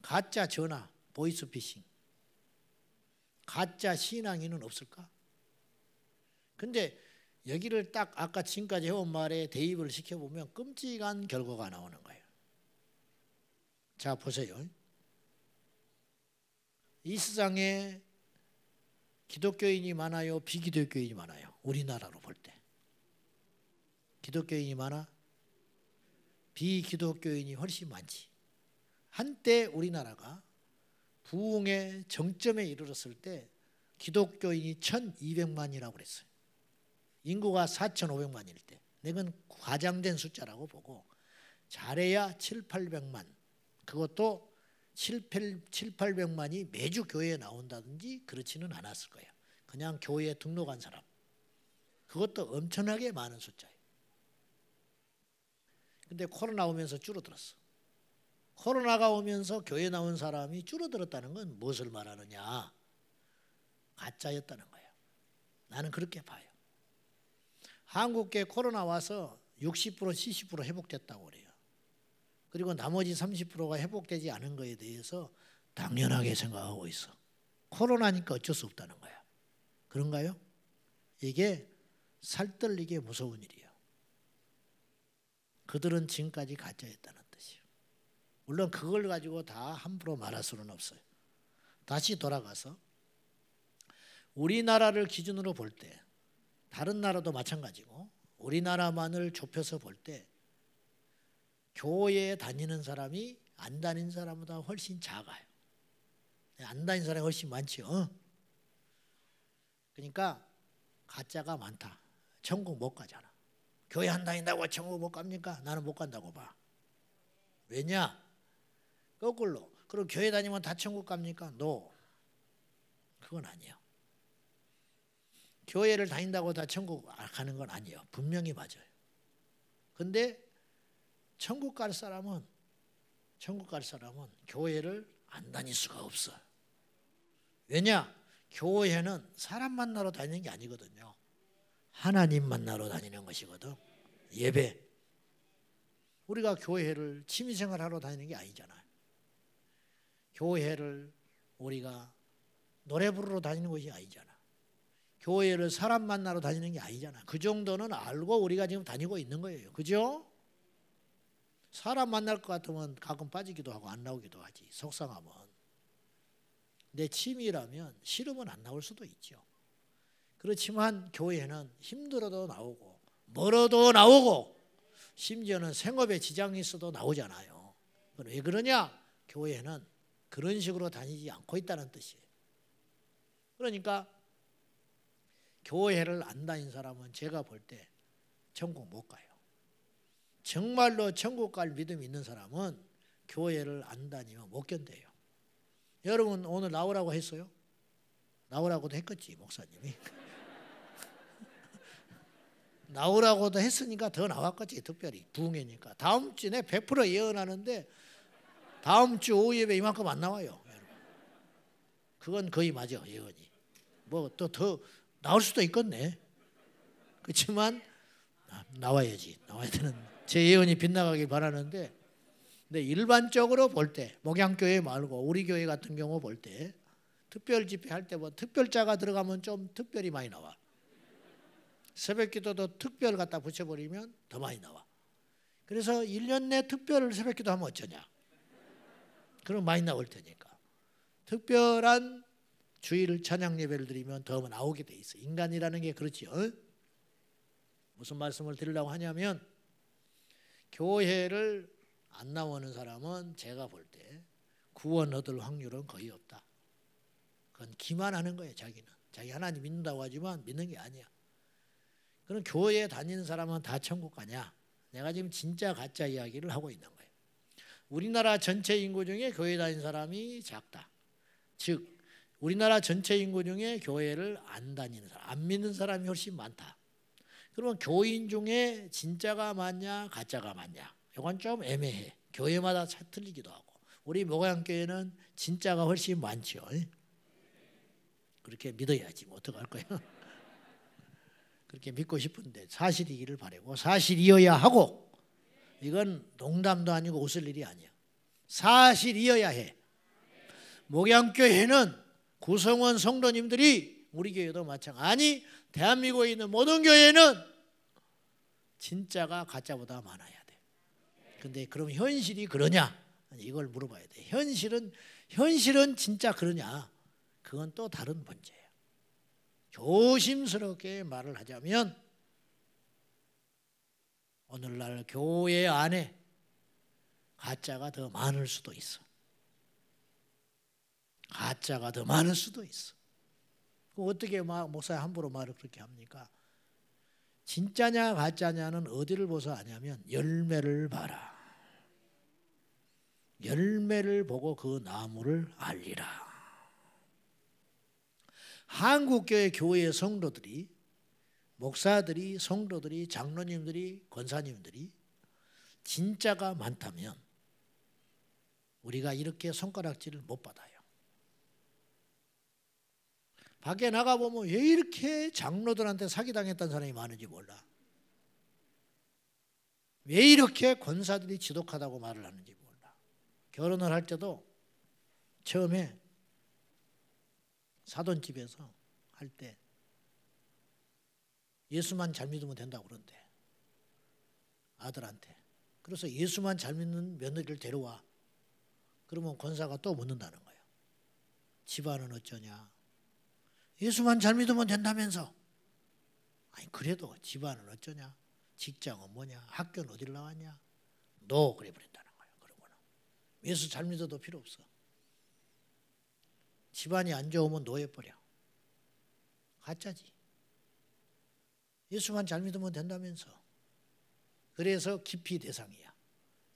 B: 가짜 전화, 보이스피싱, 가짜 신앙인은 없을까? 근데 여기를 딱 아까 지금까지 해온 말에 대입을 시켜보면 끔찍한 결과가 나오는 거예요. 자, 보세요. 이 세상에 기독교인이 많아요, 비기독교인이 많아요? 우리나라로 볼 때 기독교인이 많아? 비기독교인이 훨씬 많지. 한때 우리나라가 부흥의 정점에 이르렀을 때 기독교인이 1200만이라고 그랬어요. 인구가 4500만일 때. 이건 과장된 숫자라고 보고 잘해야 700~800만. 그것도 700~800만이 매주 교회에 나온다든지 그렇지는 않았을 거예요. 그냥 교회에 등록한 사람. 그것도 엄청나게 많은 숫자예요. 근데 코로나 오면서 줄어들었어. 코로나가 오면서 교회 나온 사람이 줄어들었다는 건 무엇을 말하느냐? 가짜였다는 거예요. 나는 그렇게 봐요. 한국계 코로나 와서 60% 70% 회복됐다고 그래요. 그리고 나머지 30%가 회복되지 않은 거에 대해서 당연하게 생각하고 있어. 코로나니까 어쩔 수 없다는 거야. 그런가요? 이게 살떨리게 무서운 일이에요. 그들은 지금까지 가짜였다는 뜻이에요. 물론 그걸 가지고 다 함부로 말할 수는 없어요. 다시 돌아가서 우리나라를 기준으로 볼 때 다른 나라도 마찬가지고 우리나라만을 좁혀서 볼 때 교회에 다니는 사람이 안 다니는 사람보다 훨씬 작아요. 안 다니는 사람이 훨씬 많죠. 그러니까 가짜가 많다. 천국 못 가잖아. 교회 안 다닌다고 천국 못 갑니까? 나는 못 간다고 봐. 왜냐? 거꾸로. 그럼 교회 다니면 다 천국 갑니까? No. 그건 아니에요. 교회를 다닌다고 다 천국 가는 건 아니에요. 분명히 맞아요. 근데 천국 갈 사람은 교회를 안 다닐 수가 없어. 왜냐? 교회는 사람 만나러 다니는 게 아니거든요. 하나님 만나러 다니는 것이거든. 예배. 우리가 교회를 취미생활하러 다니는 게 아니잖아요. 교회를 우리가 노래 부르러 다니는 것이 아니잖아. 교회를 사람 만나러 다니는 게 아니잖아. 그 정도는 알고 우리가 지금 다니고 있는 거예요. 그죠? 사람 만날 것 같으면 가끔 빠지기도 하고 안 나오기도 하지. 속상하면. 내 취미라면 싫으면 안 나올 수도 있죠. 그렇지만 교회는 힘들어도 나오고 멀어도 나오고 심지어는 생업에 지장이 있어도 나오잖아요. 왜 그러냐? 교회는 그런 식으로 다니지 않고 있다는 뜻이에요. 그러니까 교회를 안 다닌 사람은 제가 볼 때 천국 못 가요. 정말로 천국 갈 믿음이 있는 사람은 교회를 안 다니면 못 견뎌요. 여러분 오늘 나오라고 했어요? 나오라고도 했겠지 목사님이. 나오라고도 했으니까 더 나왔겠지. 특별히 부흥회니까. 다음 주에 100% 예언하는데 다음 주 오후 예배 이만큼 안 나와요. 여러분. 그건 거의 맞아 예언이. 뭐 또 더 나올 수도 있겠네. 그렇지만 나와야지. 나와야 되는 제 예언이 빗나가길 바라는데 근데 일반적으로 볼 때 목양교회 말고 우리 교회 같은 경우 볼 때 특별 집회 할 때 뭐 특별자가 들어가면 좀 특별히 많이 나와. 새벽기도도 특별 갖다 붙여버리면 더 많이 나와. 그래서 1년 내 특별 새벽기도 하면 어쩌냐. 그럼 많이 나올 테니까. 특별한 주일 찬양 예배를 드리면 더 나오게 돼 있어. 인간이라는 게 그렇지요. 무슨 말씀을 드리려고 하냐면 교회를 안 나오는 사람은 제가 볼 때 구원 얻을 확률은 거의 없다. 그건 기만하는 거예요. 자기는. 자기 하나님 믿는다고 하지만 믿는 게 아니야. 그럼 교회에 다니는 사람은 다 천국 가냐? 내가 지금 진짜 가짜 이야기를 하고 있는 거예요. 우리나라 전체 인구 중에 교회 다니는 사람이 작다. 즉 우리나라 전체 인구 중에 교회를 안 다니는 사람, 안 믿는 사람이 훨씬 많다. 그러면 교인 중에 진짜가 맞냐 가짜가 맞냐? 이건 좀 애매해. 교회마다 틀리기도 하고. 우리 목양교회는 진짜가 훨씬 많죠. 그렇게 믿어야지. 뭐 어떡할 거야. 그렇게 믿고 싶은데 사실이기를 바라고 사실이어야 하고 이건 농담도 아니고 웃을 일이 아니야. 사실이어야 해. 목양교회는 구성원 성도님들이 우리 교회도 마찬가지. 아니 대한민국에 있는 모든 교회는 진짜가 가짜보다 많아야 돼. 근데 그럼 현실이 그러냐? 이걸 물어봐야 돼. 현실은 진짜 그러냐? 그건 또 다른 문제예요. 조심스럽게 말을 하자면 오늘날 교회 안에 가짜가 더 많을 수도 있어. 가짜가 더 많을 수도 있어. 어떻게 목사님 함부로 말을 그렇게 합니까? 진짜냐 가짜냐는 어디를 보서 아냐면 열매를 봐라. 열매를 보고 그 나무를 알리라. 한국교회 교회의 성도들이 목사들이 성도들이 장로님들이 권사님들이 진짜가 많다면 우리가 이렇게 손가락질을 못 받아요. 밖에 나가보면 왜 이렇게 장로들한테 사기당했다는 사람이 많은지 몰라. 왜 이렇게 권사들이 지독하다고 말을 하는지 몰라. 결혼을 할 때도 처음에 사돈집에서 할 때 예수만 잘 믿으면 된다고 그런대. 아들한테. 그래서 예수만 잘 믿는 며느리를 데려와. 그러면 권사가 또 묻는다는 거예요. 집안은 어쩌냐. 예수만 잘 믿으면 된다면서. 아니 그래도 집안은 어쩌냐. 직장은 뭐냐. 학교는 어디를 나왔냐. 너 그래 버린다는 거예요. 그러고는 예수 잘 믿어도 필요 없어. 집안이 안 좋으면 노예버려. 가짜지. 예수만 잘 믿으면 된다면서. 그래서 기피 대상이야.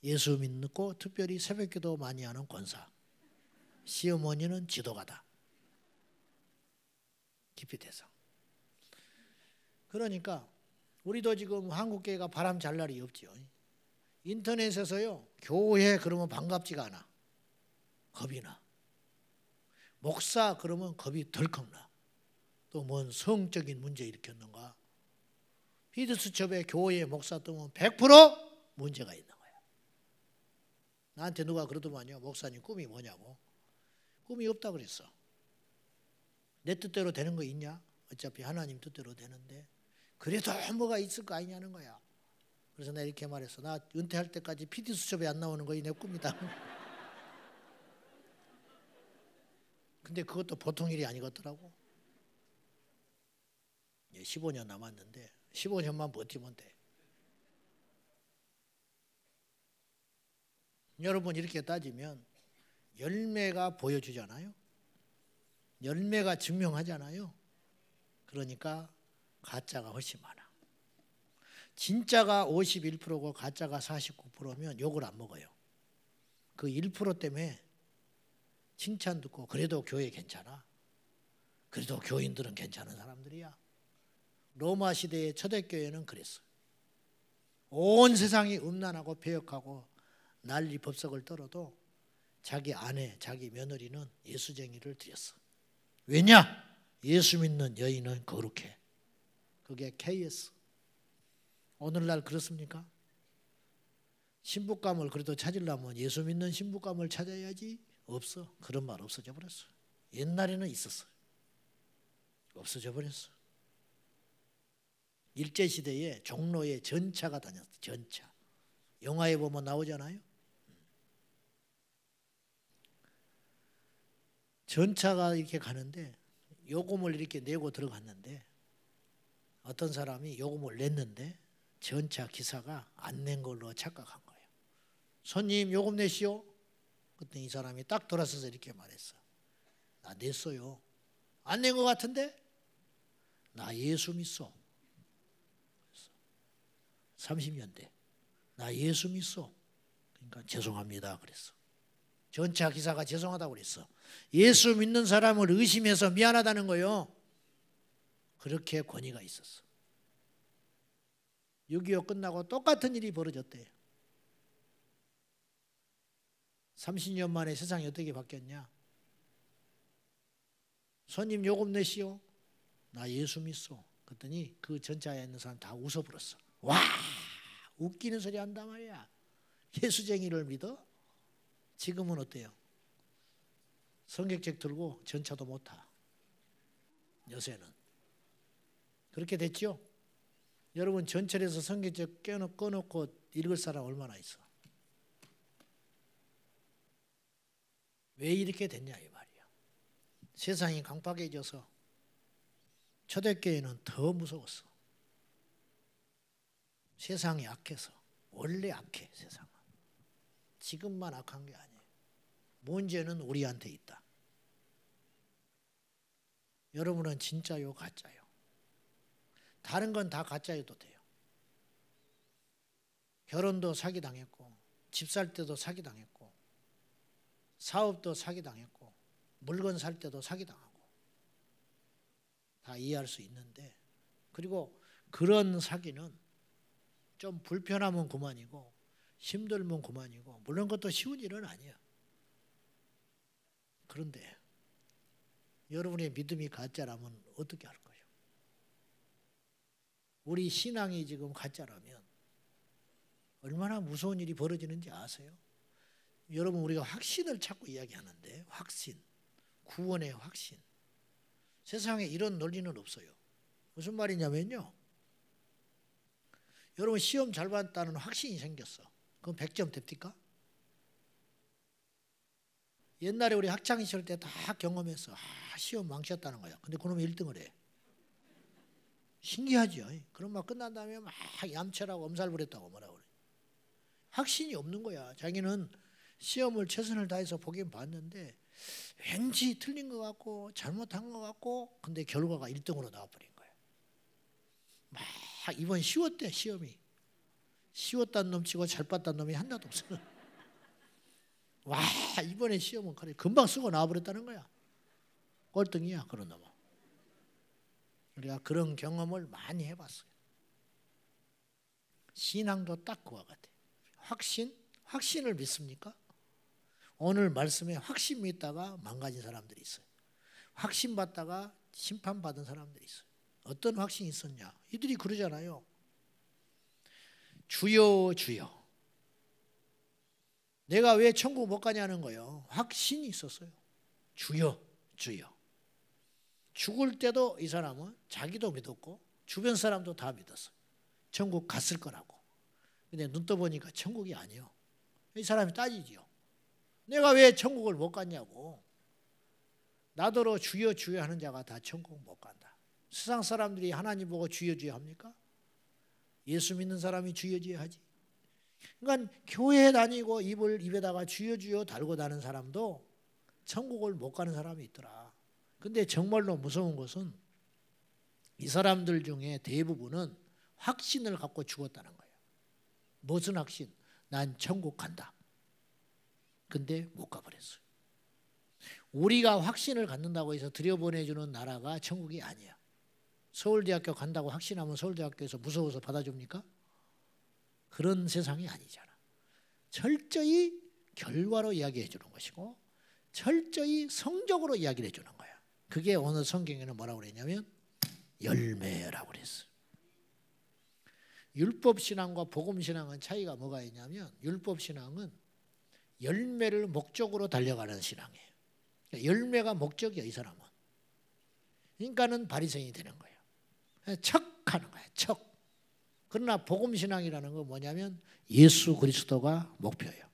B: 예수 믿고 특별히 새벽기도 많이 하는 권사. 시어머니는 지도가다. 기피 대상. 그러니까 우리도 지금 한국교회가 바람 잘 날이 없지요. 인터넷에서요. 교회 그러면 반갑지가 않아. 겁이 나. 목사 그러면 겁이 덜컥 나. 또 뭔 성적인 문제 일으켰는가. 피드수첩에 교회 목사 뜨면 100% 문제가 있는 거야. 나한테 누가 그러더만요. 목사님 꿈이 뭐냐고. 꿈이 없다 그랬어. 내 뜻대로 되는 거 있냐? 어차피 하나님 뜻대로 되는데 그래도 뭐가 있을 거 아니냐는 거야. 그래서 내가 이렇게 말했어. 나 은퇴할 때까지 피드수첩에 안 나오는 거이 내 꿈이다. 근데 그것도 보통 일이 아니겠더라고. 15년 남았는데 15년만 버티면 돼. 여러분 이렇게 따지면 열매가 보여주잖아요. 열매가 증명하잖아요. 그러니까 가짜가 훨씬 많아. 진짜가 51%고 가짜가 49%면 욕을 안 먹어요. 그 1% 때문에 칭찬 듣고 그래도 교회 괜찮아. 그래도 교인들은 괜찮은 사람들이야. 로마 시대의 초대교회는 그랬어요. 온 세상이 음란하고 배역하고 난리 법석을 떨어도 자기 아내, 자기 며느리는 예수쟁이를 드렸어. 왜냐? 예수 믿는 여인은 거룩해. 그게 KS. 오늘날 그렇습니까? 신부감을 그래도 찾으려면 예수 믿는 신부감을 찾아야지. 없어. 그런 말 없어져 버렸어. 옛날에는 있었어. 없어져 버렸어. 일제시대에 종로에 전차가 다녔어. 전차. 영화에 보면 나오잖아요. 전차가 이렇게 가는데 요금을 이렇게 내고 들어갔는데 어떤 사람이 요금을 냈는데 전차 기사가 안 낸 걸로 착각한 거예요. 손님 요금 내시오. 그랬더니 이 사람이 딱 돌아서서 이렇게 말했어. 나 냈어요. 안 낸 것 같은데? 나 예수 믿어. 30년대. 나 예수 믿어. 그러니까 죄송합니다 그랬어. 전차 기사가 죄송하다고 그랬어. 예수 믿는 사람을 의심해서 미안하다는 거요. 그렇게 권위가 있었어. 6.25 끝나고 똑같은 일이 벌어졌대요. 30년 만에 세상이 어떻게 바뀌었냐? 손님 요금 내시오. 나 예수 믿어. 그랬더니 그 전차에 있는 사람 다 웃어버렸어. 와, 웃기는 소리 한단 말이야. 예수쟁이를 믿어? 지금은 어때요? 성경책 들고 전차도 못 타. 요새는. 그렇게 됐죠? 여러분 전철에서 성경책 꺼놓고 읽을 사람 얼마나 있어? 왜 이렇게 됐냐 이 말이야. 세상이 강팍해져서 초대교회는 더 무서웠어. 세상이 악해서. 원래 악해 세상은. 지금만 악한 게 아니에요. 문제는 우리한테 있다. 여러분은 진짜요 가짜요? 다른 건 다 가짜여도 돼요. 결혼도 사기당했고 집 살 때도 사기당했고 사업도 사기당했고 물건 살 때도 사기당하고 다 이해할 수 있는데 그리고 그런 사기는 좀 불편하면 그만이고 힘들면 그만이고 물론 그것도 쉬운 일은 아니야. 그런데 여러분의 믿음이 가짜라면 어떻게 할 거예요? 우리 신앙이 지금 가짜라면 얼마나 무서운 일이 벌어지는지 아세요? 여러분 우리가 확신을 찾고 이야기하는데 확신, 구원의 확신. 세상에 이런 논리는 없어요. 무슨 말이냐면요. 여러분 시험 잘 봤다는 확신이 생겼어. 그럼 100점 됩니까? 옛날에 우리 학창시절 때 다 경험했어. 시험 망쳤다는 거야. 근데 그놈이 1등을 해. 신기하죠. 그럼 막 끝난 다음에 막 얌체라고 엄살 부렸다고 뭐라고 그래. 확신이 없는 거야. 자기는 시험을 최선을 다해서 보긴 봤는데 왠지 틀린 것 같고 잘못한 것 같고 근데 결과가 1등으로 나와버린 거야. 막 이번 쉬웠대 시험이. 쉬웠다는 놈 치고 잘 봤다는 놈이 하나도 없어. 와 이번에 시험은 그래 금방 쓰고 나와버렸다는 거야. 꼴등이야 그런 놈은. 우리가 그런 경험을 많이 해봤어요. 신앙도 딱 그와 같아. 확신을 믿습니까? 오늘 말씀에 확신 믿다가 망가진 사람들이 있어요. 확신 받다가 심판받은 사람들이 있어요. 어떤 확신이 있었냐? 이들이 그러잖아요. 주여 주여. 내가 왜 천국 못 가냐는 거예요. 확신이 있었어요. 주여 주여. 죽을 때도 이 사람은 자기도 믿었고 주변 사람도 다 믿었어요. 천국 갔을 거라고. 근데 눈 떠보니까 천국이 아니에요. 이 사람이 따지지요. 내가 왜 천국을 못 갔냐고. 나더러 주여 주여 하는 자가 다 천국 못 간다. 세상 사람들이 하나님 보고 주여 주여 합니까? 예수 믿는 사람이 주여 주여 하지. 그러니까 교회 다니고 입에다가 주여 주여 달고 다는 사람도 천국을 못 가는 사람이 있더라. 근데 정말로 무서운 것은 이 사람들 중에 대부분은 확신을 갖고 죽었다는 거예요. 무슨 확신? 난 천국 간다. 근데 못 가버렸어요. 우리가 확신을 갖는다고 해서 들여보내주는 나라가 천국이 아니야. 서울대학교 간다고 확신하면 서울대학교에서 무서워서 받아줍니까? 그런 세상이 아니잖아. 철저히 결과로 이야기해 주는 것이고 철저히 성적으로 이야기를 해주는 거야. 그게 오늘 성경에는 뭐라고 그랬냐면 열매라고 그랬어요. 율법신앙과 복음신앙은 차이가 뭐가 있냐면 율법신앙은 열매를 목적으로 달려가는 신앙이에요. 열매가 목적이야 이 사람은. 그러니까는 바리새인이 되는 거예요. 척하는 거야 척. 그러나 복음신앙이라는 건 뭐냐면 예수 그리스도가 목표예요.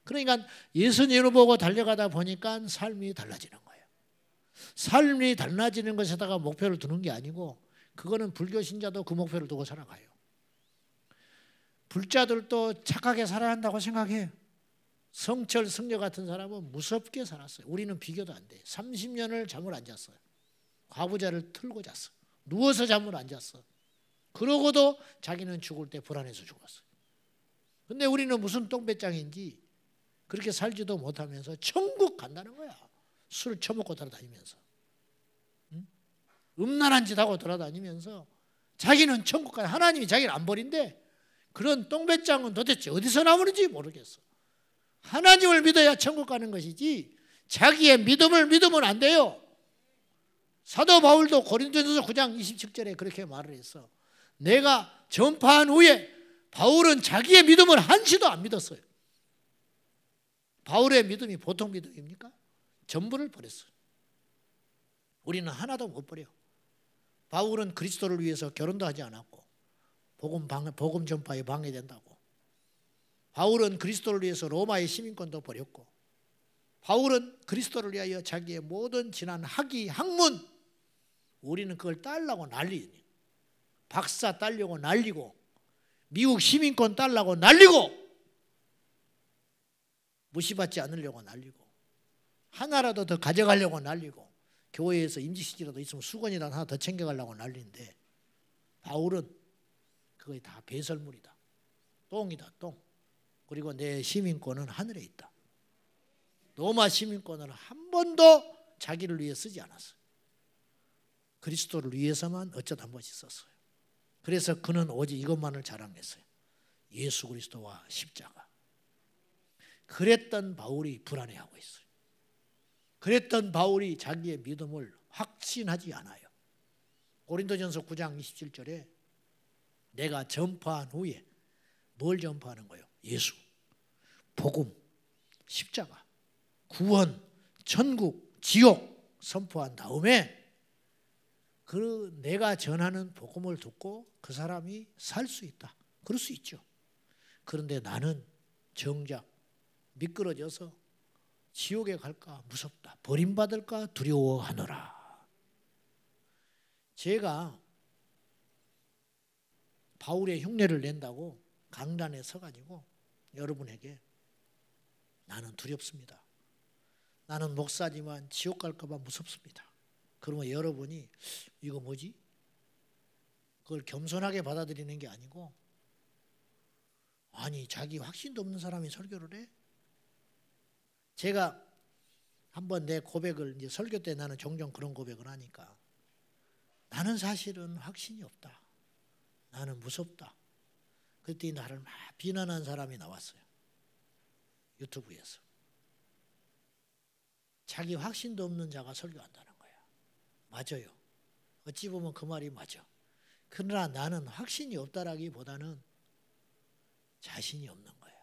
B: 그러니까 예수님을 보고 달려가다 보니까 삶이 달라지는 거예요. 삶이 달라지는 것에다가 목표를 두는 게 아니고 그거는 불교 신자도 그 목표를 두고 살아가요. 불자들도 착하게 살아야 한다고 생각해. 성철, 성녀 같은 사람은 무섭게 살았어요. 우리는 비교도 안 돼. 30년을 잠을 안 잤어요. 과부자를 틀고 잤어. 누워서 잠을 안 잤어. 그러고도 자기는 죽을 때 불안해서 죽었어요. 근데 우리는 무슨 똥배짱인지 그렇게 살지도 못하면서 천국 간다는 거야. 술 처먹고 돌아다니면서. 응? 음란한 짓 하고 돌아다니면서 자기는 천국 가. 하나님이 자기를 안 버린대. 그런 똥배짱은 도대체 어디서 나오는지 모르겠어. 하나님을 믿어야 천국 가는 것이지 자기의 믿음을 믿으면 안 돼요. 사도 바울도 고린도전서 9장 27절에 그렇게 말을 했어. 내가 전파한 후에 바울은 자기의 믿음을 한시도 안 믿었어요. 바울의 믿음이 보통 믿음입니까? 전부를 버렸어요. 우리는 하나도 못 버려. 바울은 그리스도를 위해서 결혼도 하지 않았고 복음 전파에 방해된다고. 바울은 그리스도를 위해서 로마의 시민권도 버렸고 바울은 그리스도를 위하여 자기의 모든 지난 학위, 학문 우리는 그걸 따려고 난리니. 박사 따려고 난리고 미국 시민권 따려고 난리고 무시받지 않으려고 난리고 하나라도 더 가져가려고 난리고 교회에서 임직시키라도 있으면 수건이라도 하나 더 챙겨가려고 난리인데 바울은 그게 다 배설물이다. 똥이다, 똥. 그리고 내 시민권은 하늘에 있다. 로마 시민권을 한 번도 자기를 위해 쓰지 않았어요. 그리스도를 위해서만 어쩌다 한 번씩 썼어요. 그래서 그는 오직 이것만을 자랑했어요. 예수 그리스도와 십자가. 그랬던 바울이 불안해하고 있어요. 그랬던 바울이 자기의 믿음을 확신하지 않아요. 고린도전서 9장 27절에 내가 전파한 후에 뭘 전파하는 거예요? 예수, 복음, 십자가, 구원, 천국, 지옥 선포한 다음에 그 내가 전하는 복음을 듣고 그 사람이 살 수 있다. 그럴 수 있죠. 그런데 나는 정작 미끄러져서 지옥에 갈까 무섭다. 버림받을까 두려워하노라. 제가 바울의 흉내를 낸다고 강단에 서가지고 여러분에게 나는 두렵습니다. 나는 목사지만 지옥 갈까 봐 무섭습니다. 그러면 여러분이 이거 뭐지? 그걸 겸손하게 받아들이는 게 아니고 아니 자기 확신도 없는 사람이 설교를 해? 제가 한번 내 고백을 이제 설교 때 나는 종종 그런 고백을 하니까 나는 사실은 확신이 없다. 나는 무섭다. 그때 나를 막 비난한 사람이 나왔어요. 유튜브에서. 자기 확신도 없는 자가 설교한다는 거야. 맞아요. 어찌 보면 그 말이 맞아. 그러나 나는 확신이 없다라기보다는 자신이 없는 거야.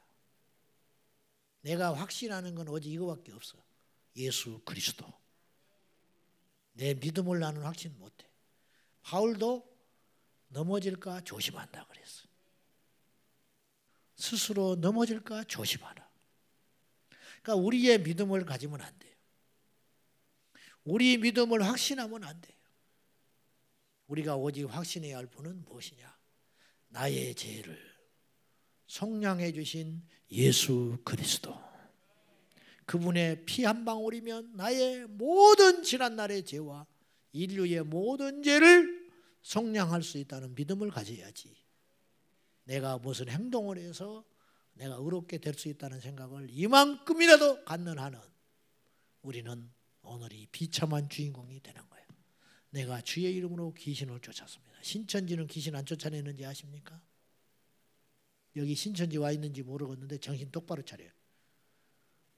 B: 내가 확신하는 건 오직 이거밖에 없어. 예수 그리스도. 내 믿음을 나는 확신 못해. 바울도 넘어질까 조심한다 그랬어. 스스로 넘어질까 조심하라. 그러니까 우리의 믿음을 가지면 안 돼요. 우리 믿음을 확신하면 안 돼요. 우리가 오직 확신해야 할 분은 무엇이냐? 나의 죄를 속량해 주신 예수 그리스도. 그분의 피 한 방울이면 나의 모든 지난날의 죄와 인류의 모든 죄를 속량할 수 있다는 믿음을 가져야지. 내가 무슨 행동을 해서 내가 의롭게 될 수 있다는 생각을 이만큼이라도 갖는 한은 우리는 오늘 이 비참한 주인공이 되는 거예요. 내가 주의 이름으로 귀신을 쫓았습니다. 신천지는 귀신 안 쫓아내는지 아십니까? 여기 신천지 와 있는지 모르겠는데 정신 똑바로 차려요.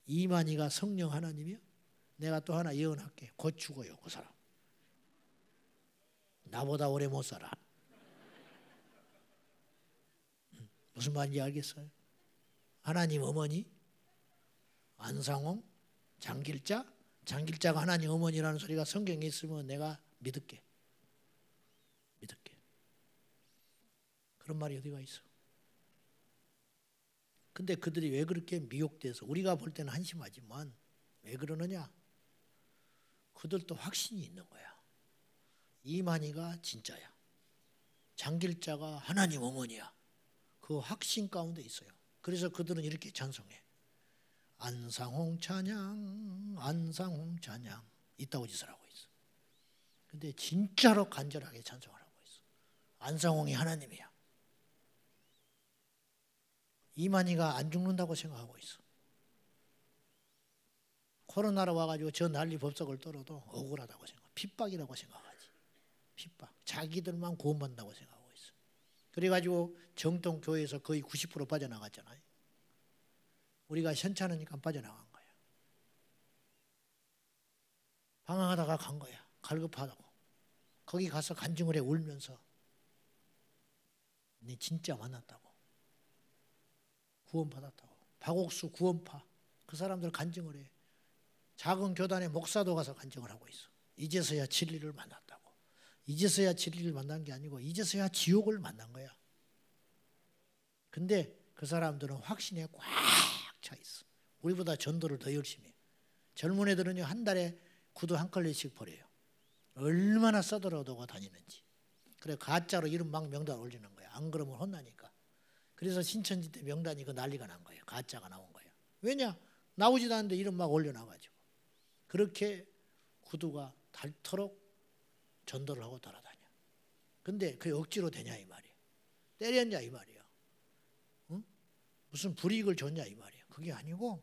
B: 이만희가 성령 하나님이요? 내가 또 하나 예언할게. 곧 죽어요 그 사람. 나보다 오래 못 살아. 무슨 말인지 알겠어요? 하나님 어머니, 안상홍, 장길자가 하나님 어머니라는 소리가 성경에 있으면 내가 믿을게. 그런 말이 어디가 있어? 근데 그들이 왜 그렇게 미혹돼서 우리가 볼 때는 한심하지만 왜 그러느냐? 그들도 확신이 있는 거야. 이만희가 진짜야. 장길자가 하나님 어머니야. 그 확신 가운데 있어요. 그래서 그들은 이렇게 찬송해. 안상홍 찬양, 안상홍 찬양. 이따오 짓을 하고 있어. 근데 진짜로 간절하게 찬송을 하고 있어. 안상홍이 하나님이야. 이만희가 안 죽는다고 생각하고 있어. 코로나로 와가지고 저 난리 법석을 떨어도 억울하다고 생각해. 핍박이라고 생각하지. 핍박. 자기들만 구원받는다고 생각하고 있어. 그래가지고 정통교회에서 거의 90% 빠져나갔잖아요. 우리가 현찮으니까 빠져나간 거야. 방황하다가 간 거야. 갈급하다고. 거기 가서 간증을 해 울면서 네 진짜 만났다고. 구원받았다고. 박옥수 구원파. 그 사람들 간증을 해. 작은 교단의 목사도 가서 간증을 하고 있어. 이제서야 진리를 만났다고. 이제서야 진리를 만난 게 아니고 이제서야 지옥을 만난 거야. 근데 그 사람들은 확신에 꽉 차 있어. 우리보다 전도를 더 열심히 해. 젊은 애들은요 한 달에 구두 한 컬레씩 버려요. 얼마나 써들어두고 다니는지. 그래 가짜로 이름 막 명단 올리는 거야. 안 그러면 혼나니까. 그래서 신천지 때 명단이 그 난리가 난 거예요. 가짜가 나온 거예요. 왜냐? 나오지도 않는데 이름 막 올려놔가지고. 그렇게 구두가 닳도록 전도를 하고 돌아다녀. 근데 그게 억지로 되냐 이 말이야. 때렸냐 이 말이야. 응? 무슨 불이익을 줬냐 이 말이야. 그게 아니고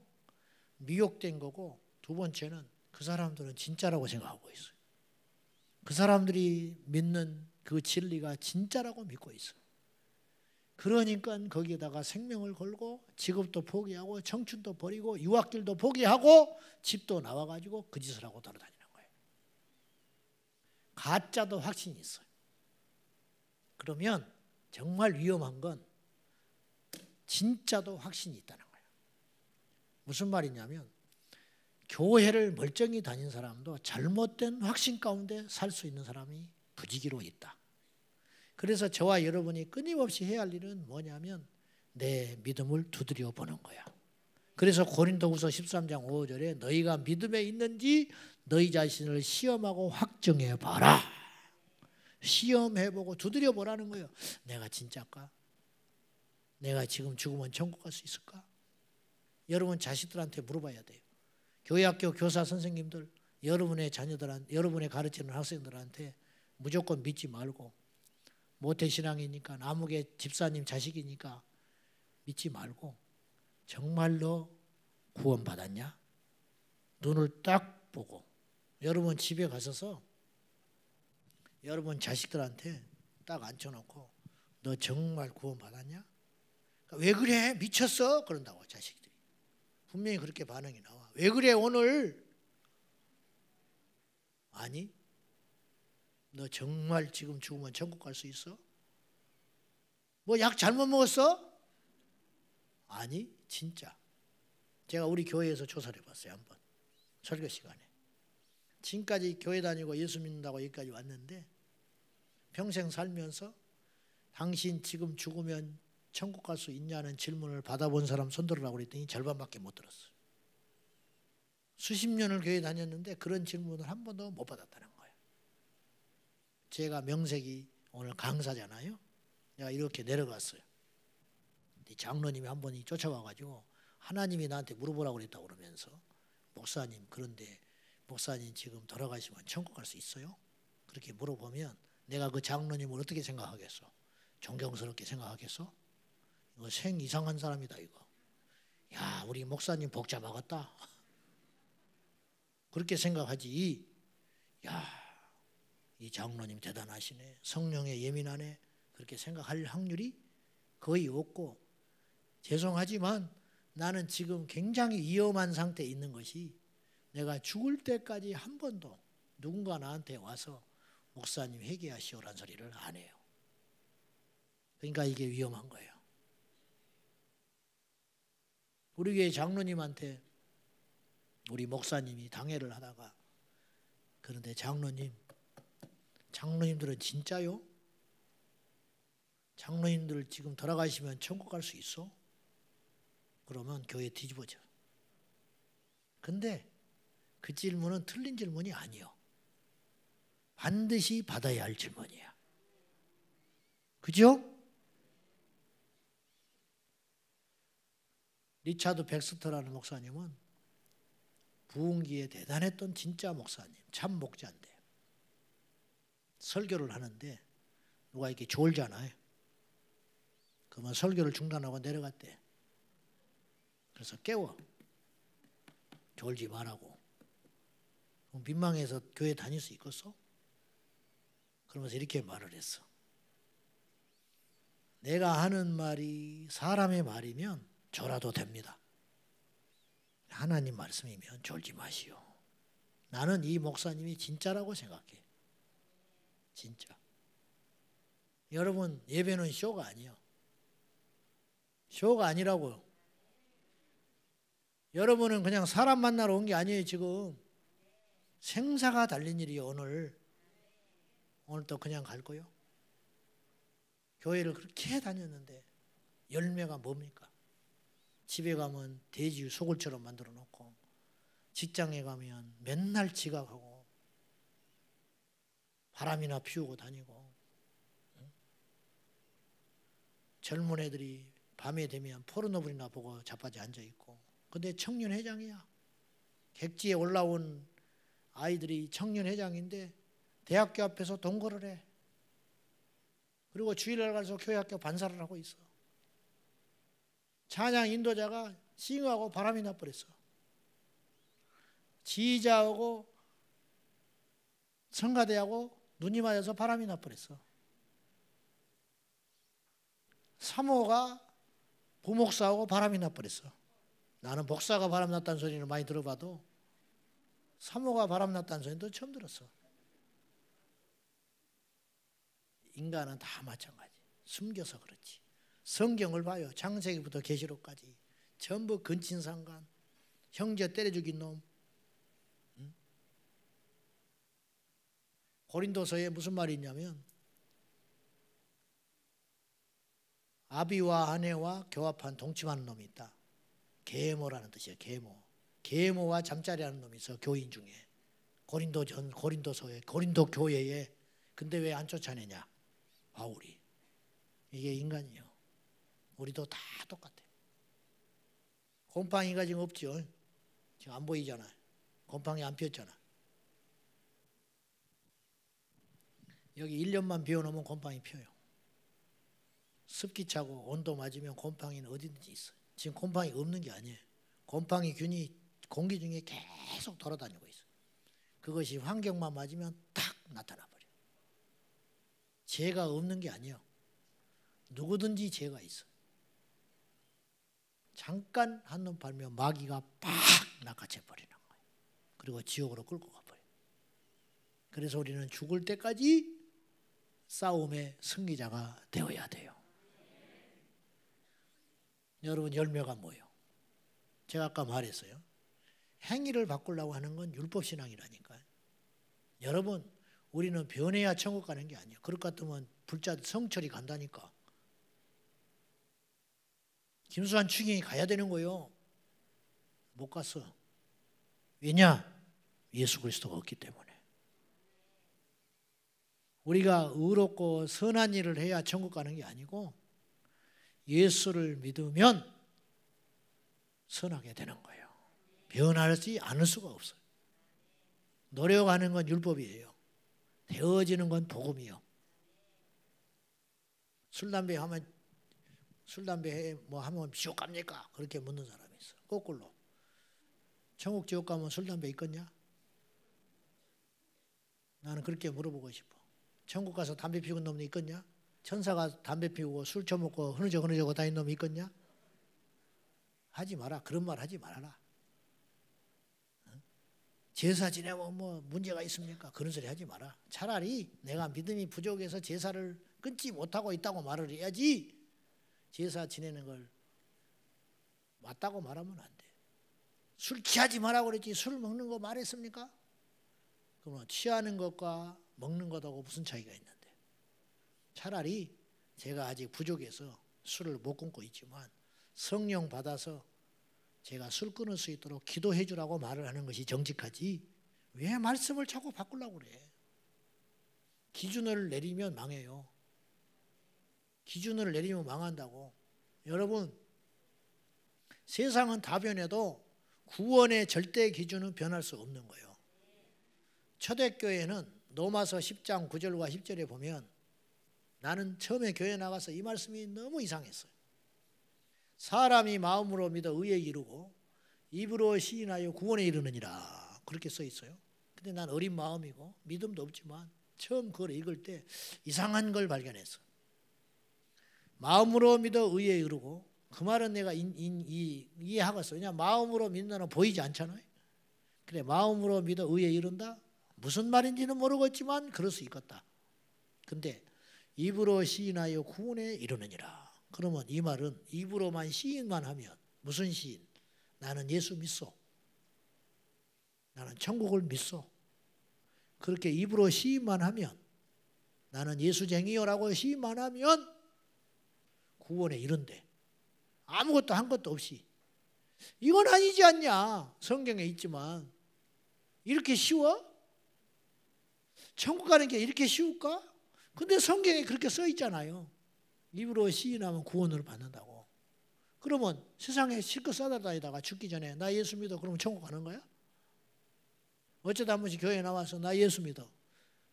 B: 미혹된 거고, 두 번째는 그 사람들은 진짜라고 생각하고 있어요. 그 사람들이 믿는 그 진리가 진짜라고 믿고 있어. 그러니까 거기에다가 생명을 걸고 직업도 포기하고 청춘도 버리고 유학길도 포기하고 집도 나와가지고 그 짓을 하고 돌아다니는 거예요. 가짜도 확신이 있어요. 그러면 정말 위험한 건 진짜도 확신이 있다는 거예요. 무슨 말이냐면 교회를 멀쩡히 다닌 사람도 잘못된 확신 가운데 살 수 있는 사람이 부지기로 있다. 그래서 저와 여러분이 끊임없이 해야 할 일은 뭐냐면 내 믿음을 두드려 보는 거야. 그래서 고린도후서 13장 5절에 너희가 믿음에 있는지 너희 자신을 시험하고 확정해 봐라. 시험해보고 두드려 보라는 거예요. 내가 진짜일까? 내가 지금 죽으면 천국 갈 수 있을까? 여러분 자식들한테 물어봐야 돼요. 교회학교 교사 선생님들, 여러분의 자녀들한테, 여러분의 가르치는 학생들한테 무조건 믿지 말고, 모태신앙이니까 아무개 집사님 자식이니까 믿지 말고, 정말로 구원받았냐? 눈을 딱 보고 여러분 집에 가셔서 여러분 자식들한테 딱 앉혀놓고 너 정말 구원받았냐? 왜 그래? 미쳤어? 그런다고 자식들이. 분명히 그렇게 반응이 나와. 왜 그래 오늘? 아니, 너 정말 지금 죽으면 천국 갈 수 있어? 뭐 약 잘못 먹었어? 아니, 진짜. 제가 우리 교회에서 조사를 해봤어요. 한번 설교 시간에. 지금까지 교회 다니고 예수 믿는다고 여기까지 왔는데 평생 살면서 당신 지금 죽으면 천국 갈 수 있냐는 질문을 받아본 사람 손 들으라고 그랬더니 절반밖에 못 들었어요. 수십 년을 교회 다녔는데 그런 질문을 한 번도 못 받았다는 거예요. 제가 명색이 오늘 강사잖아요. 내가 이렇게 내려갔어요. 장로님이 한 번이 쫓아와가지고 하나님이 나한테 물어보라고 그랬다고 그러면서 목사님, 그런데 목사님 지금 돌아가시면 천국 갈 수 있어요? 그렇게 물어보면 내가 그 장로님을 어떻게 생각하겠어? 존경스럽게 생각하겠어? 이거 생 이상한 사람이다 이거. 야, 우리 목사님 복 잡아갔다. 그렇게 생각하지. 야, 이 장로님 대단하시네. 성령에 예민하네. 그렇게 생각할 확률이 거의 없고, 죄송하지만 나는 지금 굉장히 위험한 상태에 있는 것이 내가 죽을 때까지 한 번도 누군가 나한테 와서 목사님 회개하시오라는 소리를 안 해요. 그러니까 이게 위험한 거예요. 우리 교회 장로님한테 우리 목사님이 당회를 하다가, 그런데 장로님들은 진짜요? 장로님들 지금 돌아가시면 천국 갈 수 있어? 그러면 교회 뒤집어져. 근데 그 질문은 틀린 질문이 아니요. 반드시 받아야 할 질문이야. 그죠? 리차드 백스터라는 목사님은 부흥기에 대단했던 진짜 목사님, 참 목자인데 설교를 하는데 누가 이렇게 졸잖아요. 그러면 설교를 중단하고 내려갔대. 그래서 깨워. 졸지 말라고. 민망해서 교회 다닐 수 있겠어? 그러면서 이렇게 말을 했어. 내가 하는 말이 사람의 말이면 졸아도 됩니다. 하나님 말씀이면 졸지 마시오. 나는 이 목사님이 진짜라고 생각해. 진짜. 여러분, 예배는 쇼가 아니에요. 쇼가 아니라고요. 여러분은 그냥 사람 만나러 온 게 아니에요. 지금 생사가 달린 일이에요. 오늘 또 그냥 갈 거요? 교회를 그렇게 다녔는데 열매가 뭡니까? 집에 가면 돼지 소굴처럼 만들어 놓고 직장에 가면 맨날 지각하고 바람이나 피우고 다니고, 젊은 애들이 밤에 되면 포르노블이나 보고 자빠져 앉아있고, 근데 청년회장이야. 객지에 올라온 아이들이 청년회장인데 대학교 앞에서 동거를 해. 그리고 주일날 가서 교회학교 반사를 하고 있어. 찬양 인도자가 싱하고 바람이 나버렸어. 지휘자하고 성가대하고 눈이 맞아서 바람이 나버렸어. 사모가 부목사하고 바람이 나버렸어. 나는 목사가 바람 났다는 소리는 많이 들어봐도 사모가 바람 났다는 소리는 처음 들었어. 인간은 다 마찬가지. 숨겨서 그렇지. 성경을 봐요. 창세기부터 계시록까지 전부 근친상간, 형제 때려 죽인 놈. 고린도서에 무슨 말이 있냐면 아비와 아내와 교합한 동침하는 놈이 있다. 계모라는 뜻이에요. 계모와 잠자리하는 놈이 있어. 교인 중에 고린도서에 고린도 교회에. 근데 왜 안 쫓아내냐? 바울이. 이게 인간이에요. 우리도 다 똑같아. 곰팡이가 지금 없죠. 지금 안 보이잖아. 곰팡이 안 피었잖아. 여기 1년만 비워놓으면 곰팡이 펴요. 습기 차고 온도 맞으면 곰팡이는 어디든지 있어요. 지금 곰팡이 없는 게 아니에요. 곰팡이 균이 공기 중에 계속 돌아다니고 있어요. 그것이 환경만 맞으면 탁 나타나 버려요. 죄가 없는 게 아니에요. 누구든지 죄가 있어요. 잠깐 한눈 팔면 마귀가 팍 낚아채 버리는 거예요. 그리고 지옥으로 끌고 가버려요. 그래서 우리는 죽을 때까지 싸움의 승리자가 되어야 돼요. 여러분, 열매가 뭐예요? 제가 아까 말했어요. 행위를 바꾸려고 하는 건 율법신앙이라니까요. 여러분, 우리는 변해야 천국 가는 게 아니에요. 그럴 것 같으면 불자 성철이 간다니까. 김수환 추경이 가야 되는 거예요. 못 갔어. 왜냐? 예수 그리스도가 없기 때문에. 우리가 의롭고 선한 일을 해야 천국 가는 게 아니고 예수를 믿으면 선하게 되는 거예요. 변하지 않을 수가 없어요. 노력하는 건 율법이에요. 되어지는 건 복음이요. 술, 담배 하면 지옥 갑니까? 그렇게 묻는 사람이 있어. 거꾸로. 천국 지옥 가면 술, 담배 있겠냐? 나는 그렇게 물어보고 싶어. 천국 가서 담배 피우는 놈이 있겠냐? 천사가 담배 피우고 술 처먹고 흐느적 다니는 놈이 있겠냐? 하지 마라. 그런 말 하지 말아라. 제사 지내면 뭐 문제가 있습니까? 그런 소리 하지 마라. 차라리 내가 믿음이 부족해서 제사를 끊지 못하고 있다고 말을 해야지, 제사 지내는 걸 맞다고 말하면 안 돼. 술 취하지 마라고 그랬지 술 먹는 거 말했습니까? 그러면 취하는 것과 먹는 것하고 무슨 차이가 있는데. 차라리 제가 아직 부족해서 술을 못 끊고 있지만 성령 받아서 제가 술 끊을 수 있도록 기도해 주라고 말을 하는 것이 정직하지 왜 말씀을 자꾸 바꾸려고 그래. 기준을 내리면 망해요. 기준을 내리면 망한다고. 여러분, 세상은 다 변해도 구원의 절대 기준은 변할 수 없는 거예요. 초대교회는 로마서 10장 9절과 10절에 보면 나는 처음에 교회 나가서 이 말씀이 너무 이상했어요. 사람이 마음으로 믿어 의에 이르고 입으로 시인하여 구원에 이르느니라 그렇게 써 있어요. 근데 난 어린 마음이고 믿음도 없지만 처음 그걸 읽을 때 이상한 걸 발견했어. 마음으로 믿어 의에 이르고 그 말은 내가 이해하겠어. 왜냐하면 마음으로 믿는 건 보이지 않잖아요. 그래 마음으로 믿어 의에 이른다. 무슨 말인지는 모르겠지만 그럴 수 있겠다. 근데 입으로 시인하여 구원에 이르느니라. 그러면 이 말은 입으로만 시인만 하면 무슨 시인? 나는 예수 믿소. 나는 천국을 믿소. 그렇게 입으로 시인만 하면 나는 예수쟁이요라고 시인만 하면 구원에 이른대. 아무것도 한 것도 없이. 이건 아니지 않냐. 성경에 있지만 이렇게 쉬워? 천국 가는 게 이렇게 쉬울까? 근데 성경에 그렇게 써 있잖아요. 입으로 시인하면 구원을 받는다고. 그러면 세상에 실컷 싸다다니다가 죽기 전에 나 예수 믿어 그러면 천국 가는 거야? 어쩌다 한 번씩 교회에 나와서 나 예수 믿어.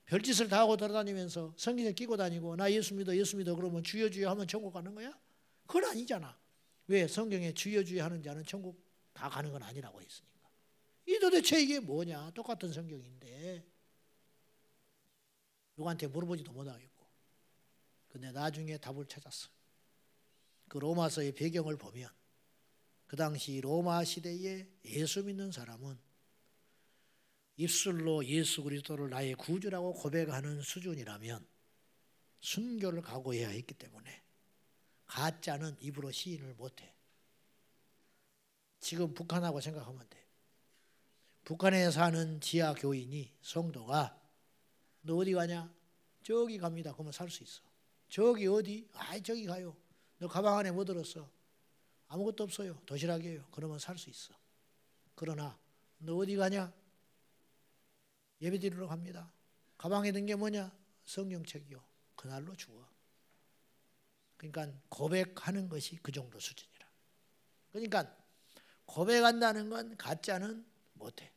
B: 별짓을 다 하고 돌아다니면서 성경에 끼고 다니고 나 예수 믿어 그러면 주여 주여 하면 천국 가는 거야? 그건 아니잖아. 왜? 성경에 주여 주여 하는 자는 천국 다 가는 건 아니라고 했으니까. 이 도대체 이게 뭐냐? 똑같은 성경인데 누구한테 물어보지도 못하겠고. 근데 나중에 답을 찾았어. 그 로마서의 배경을 보면 그 당시 로마 시대에 예수 믿는 사람은 입술로 예수 그리스도를 나의 구주라고 고백하는 수준이라면 순교를 각오해야 했기 때문에 가짜는 입으로 시인을 못해. 지금 북한하고 생각하면 돼. 북한에 사는 지하 교인이 성도가 너 어디 가냐? 저기 갑니다. 그러면 살 수 있어. 저기 어디? 아이 저기 가요. 너 가방 안에 뭐 들었어? 아무것도 없어요. 도시락이에요. 그러면 살 수 있어. 그러나 너 어디 가냐? 예배 드리러 갑니다. 가방에 든 게 뭐냐? 성경책이요. 그날로 죽어. 그러니까 고백하는 것이 그 정도 수준이라. 그러니까 고백한다는 건 가짜는 못해.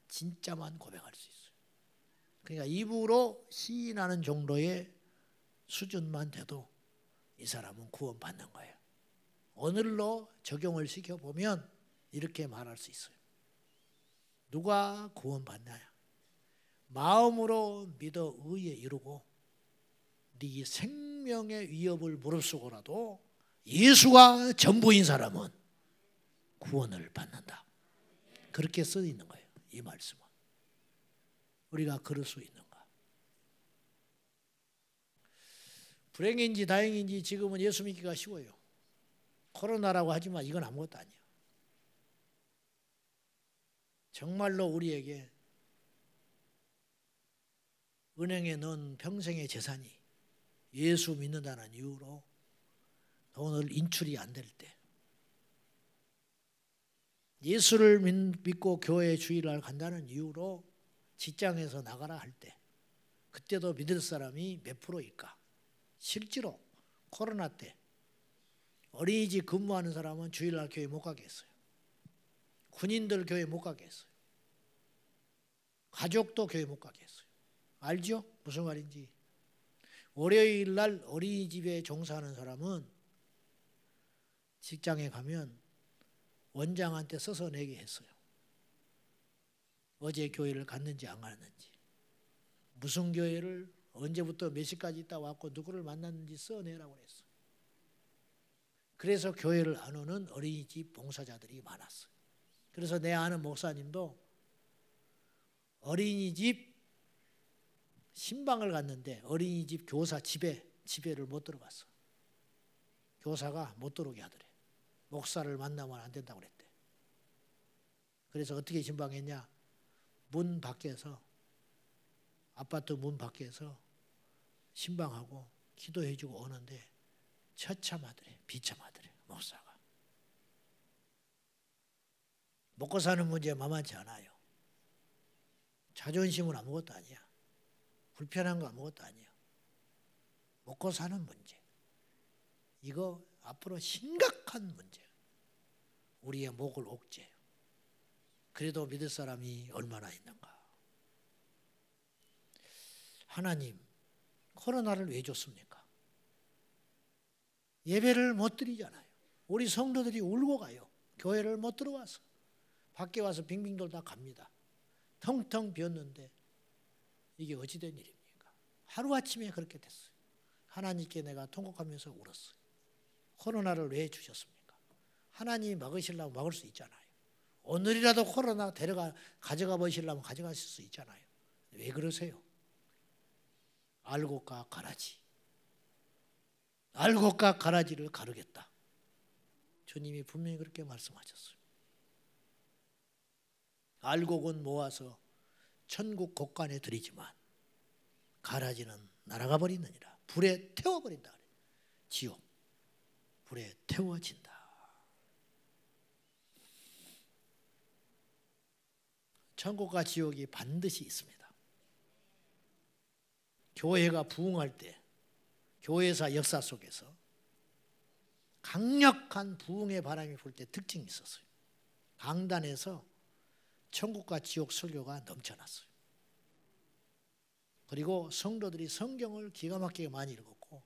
B: 진짜만 고백할 수 있어요. 그러니까 입으로 시인하는 정도의 수준만 돼도 이 사람은 구원받는 거예요. 오늘로 적용을 시켜보면 이렇게 말할 수 있어요. 누가 구원받나요? 마음으로 믿어 의에 이르고 네 생명의 위협을 무릅쓰고라도 예수가 전부인 사람은 구원을 받는다. 그렇게 써 있는 거예요. 이 말씀은. 우리가 그럴 수 있는가? 불행인지 다행인지 지금은 예수 믿기가 쉬워요. 코로나라고 하지만 이건 아무것도 아니에요. 정말로 우리에게 은행에 넣은 평생의 재산이 예수 믿는다는 이유로 돈을 인출이 안 될 때, 예수를 믿고 교회 주일날 간다는 이유로 직장에서 나가라 할 때, 그때도 믿을 사람이 몇 프로일까? 실제로 코로나 때 어린이집 근무하는 사람은 주일날 교회 못 가게 했어요. 군인들 교회 못 가게 했어요. 가족도 교회 못 가게 했어요. 알죠? 무슨 말인지. 월요일 날 어린이집에 종사하는 사람은 직장에 가면 원장한테 써서 내게 했어요. 어제 교회를 갔는지 안 갔는지, 무슨 교회를 언제부터 몇 시까지 있다 왔고 누구를 만났는지 써내라고 했어요. 그래서 교회를 안 오는 어린이집 봉사자들이 많았어요. 그래서 내 아는 목사님도 어린이집 신방을 갔는데 어린이집 교사 집에를 못 들어갔어. 교사가 못 들어오게 하더래. 목사를 만나면 안 된다고 그랬대. 그래서 어떻게 신방했냐? 문 밖에서, 아파트 문 밖에서 신방하고 기도해주고 오는데 처참하더래. 비참하더래. 목사가. 먹고 사는 문제 만만치 않아요. 자존심은 아무것도 아니야. 불편한 거 아무것도 아니야. 먹고 사는 문제. 이거 앞으로 심각한 문제야. 우리의 목을 옥죄요. 그래도 믿을 사람이 얼마나 있는가. 하나님, 코로나를 왜 줬습니까? 예배를 못 드리잖아요. 우리 성도들이 울고 가요. 교회를 못 들어와서. 밖에 와서 빙빙 돌다 갑니다. 텅텅 비었는데 이게 어찌된 일입니까? 하루아침에 그렇게 됐어요. 하나님께 내가 통곡하면서 울었어요. 코로나를 왜 주셨습니까? 하나님이 막으시려면 막을 수 있잖아요. 오늘이라도 코로나 가져가 보시려면 가져가실 수 있잖아요. 왜 그러세요? 알곡과 가라지. 알곡과 가라지를 가르겠다. 주님이 분명히 그렇게 말씀하셨어요. 알곡은 모아서 천국 곳간에 드리지만 가라지는 날아가 버리느니라. 불에 태워버린다. 지옥. 불에 태워진다. 천국과 지옥이 반드시 있습니다. 교회가 부흥할 때 교회사 역사 속에서 강력한 부흥의 바람이 불 때 특징이 있었어요. 강단에서 천국과 지옥 설교가 넘쳐났어요. 그리고 성도들이 성경을 기가 막히게 많이 읽었고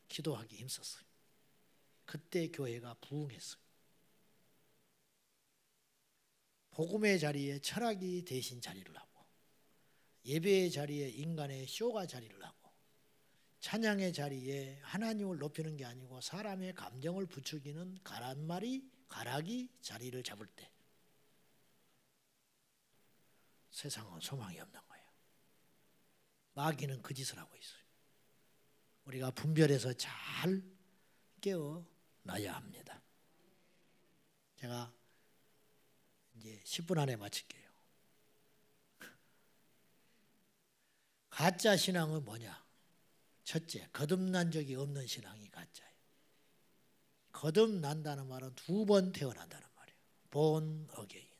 B: 기도하기 힘썼어요. 그때 교회가 부흥했어요. 복음의 자리에 철학이 대신 자리를 하고 예배의 자리에 인간의 쇼가 자리를 하고 찬양의 자리에 하나님을 높이는 게 아니고 사람의 감정을 부추기는 가락이 자리를 잡을 때 세상은 소망이 없는 거예요. 마귀는 그 짓을 하고 있어요. 우리가 분별해서 잘 깨어나야 합니다. 제가 이제 10분 안에 마칠게요. 가짜 신앙은 뭐냐? 첫째, 거듭난 적이 없는 신앙이 가짜예요. 거듭난다는 말은 2번 태어난다는 말이에요. born again.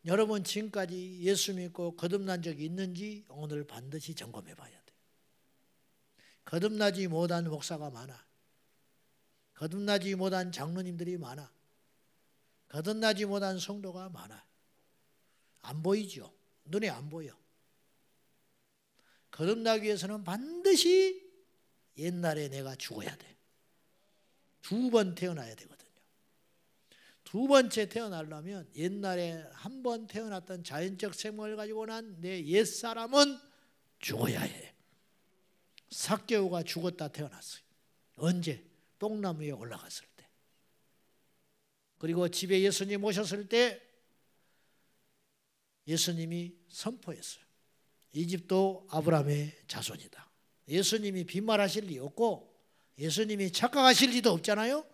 B: 여러분 지금까지 예수 믿고 거듭난 적이 있는지 오늘 반드시 점검해 봐야 돼요. 거듭나지 못한 목사가 많아. 거듭나지 못한 장로님들이 많아. 거듭나지 못한 성도가 많아. 안 보이죠? 눈에 안 보여. 거듭나기 위해서는 반드시 옛날에 내가 죽어야 돼. 2번 태어나야 되거든요. 2번째 태어나려면 옛날에 한 번 태어났던 자연적 생명을 가지고 난 내 옛사람은 죽어야 해. 삭개오가 죽었다 태어났어요. 언제? 뽕나무 위에 올라갔을 때. 그리고 집에 예수님 오셨을 때 예수님이 선포했어요. 이 집도 아브라함의 자손이다. 예수님이 빈말하실 리 없고 예수님이 착각하실 리도 없잖아요.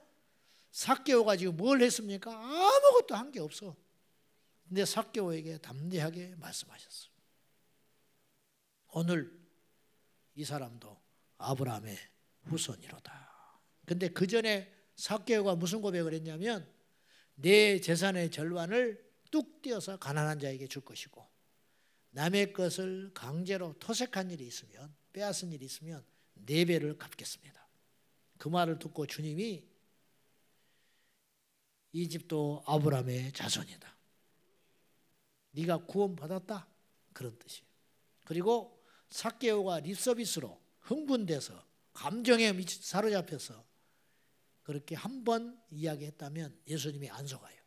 B: 삭개오가 지금 뭘 했습니까? 아무것도 한 게 없어. 근데 삭개오에게 담대하게 말씀하셨어요. 오늘 이 사람도 아브라함의 후손이로다. 근데 그 전에 삭개오가 무슨 고백을 했냐면 내 재산의 절반을 뚝 떼어서 가난한 자에게 줄 것이고 남의 것을 강제로 토색한 일이 있으면 빼앗은 일이 있으면 4배를 갚겠습니다. 그 말을 듣고 주님이 이 집도 아브라함의 자손이다. 네가 구원받았다. 그런 뜻이에요. 그리고 삭개오가 립서비스로 흥분돼서 감정에 사로잡혀서 그렇게 한 번 이야기했다면 예수님이 안 속아요.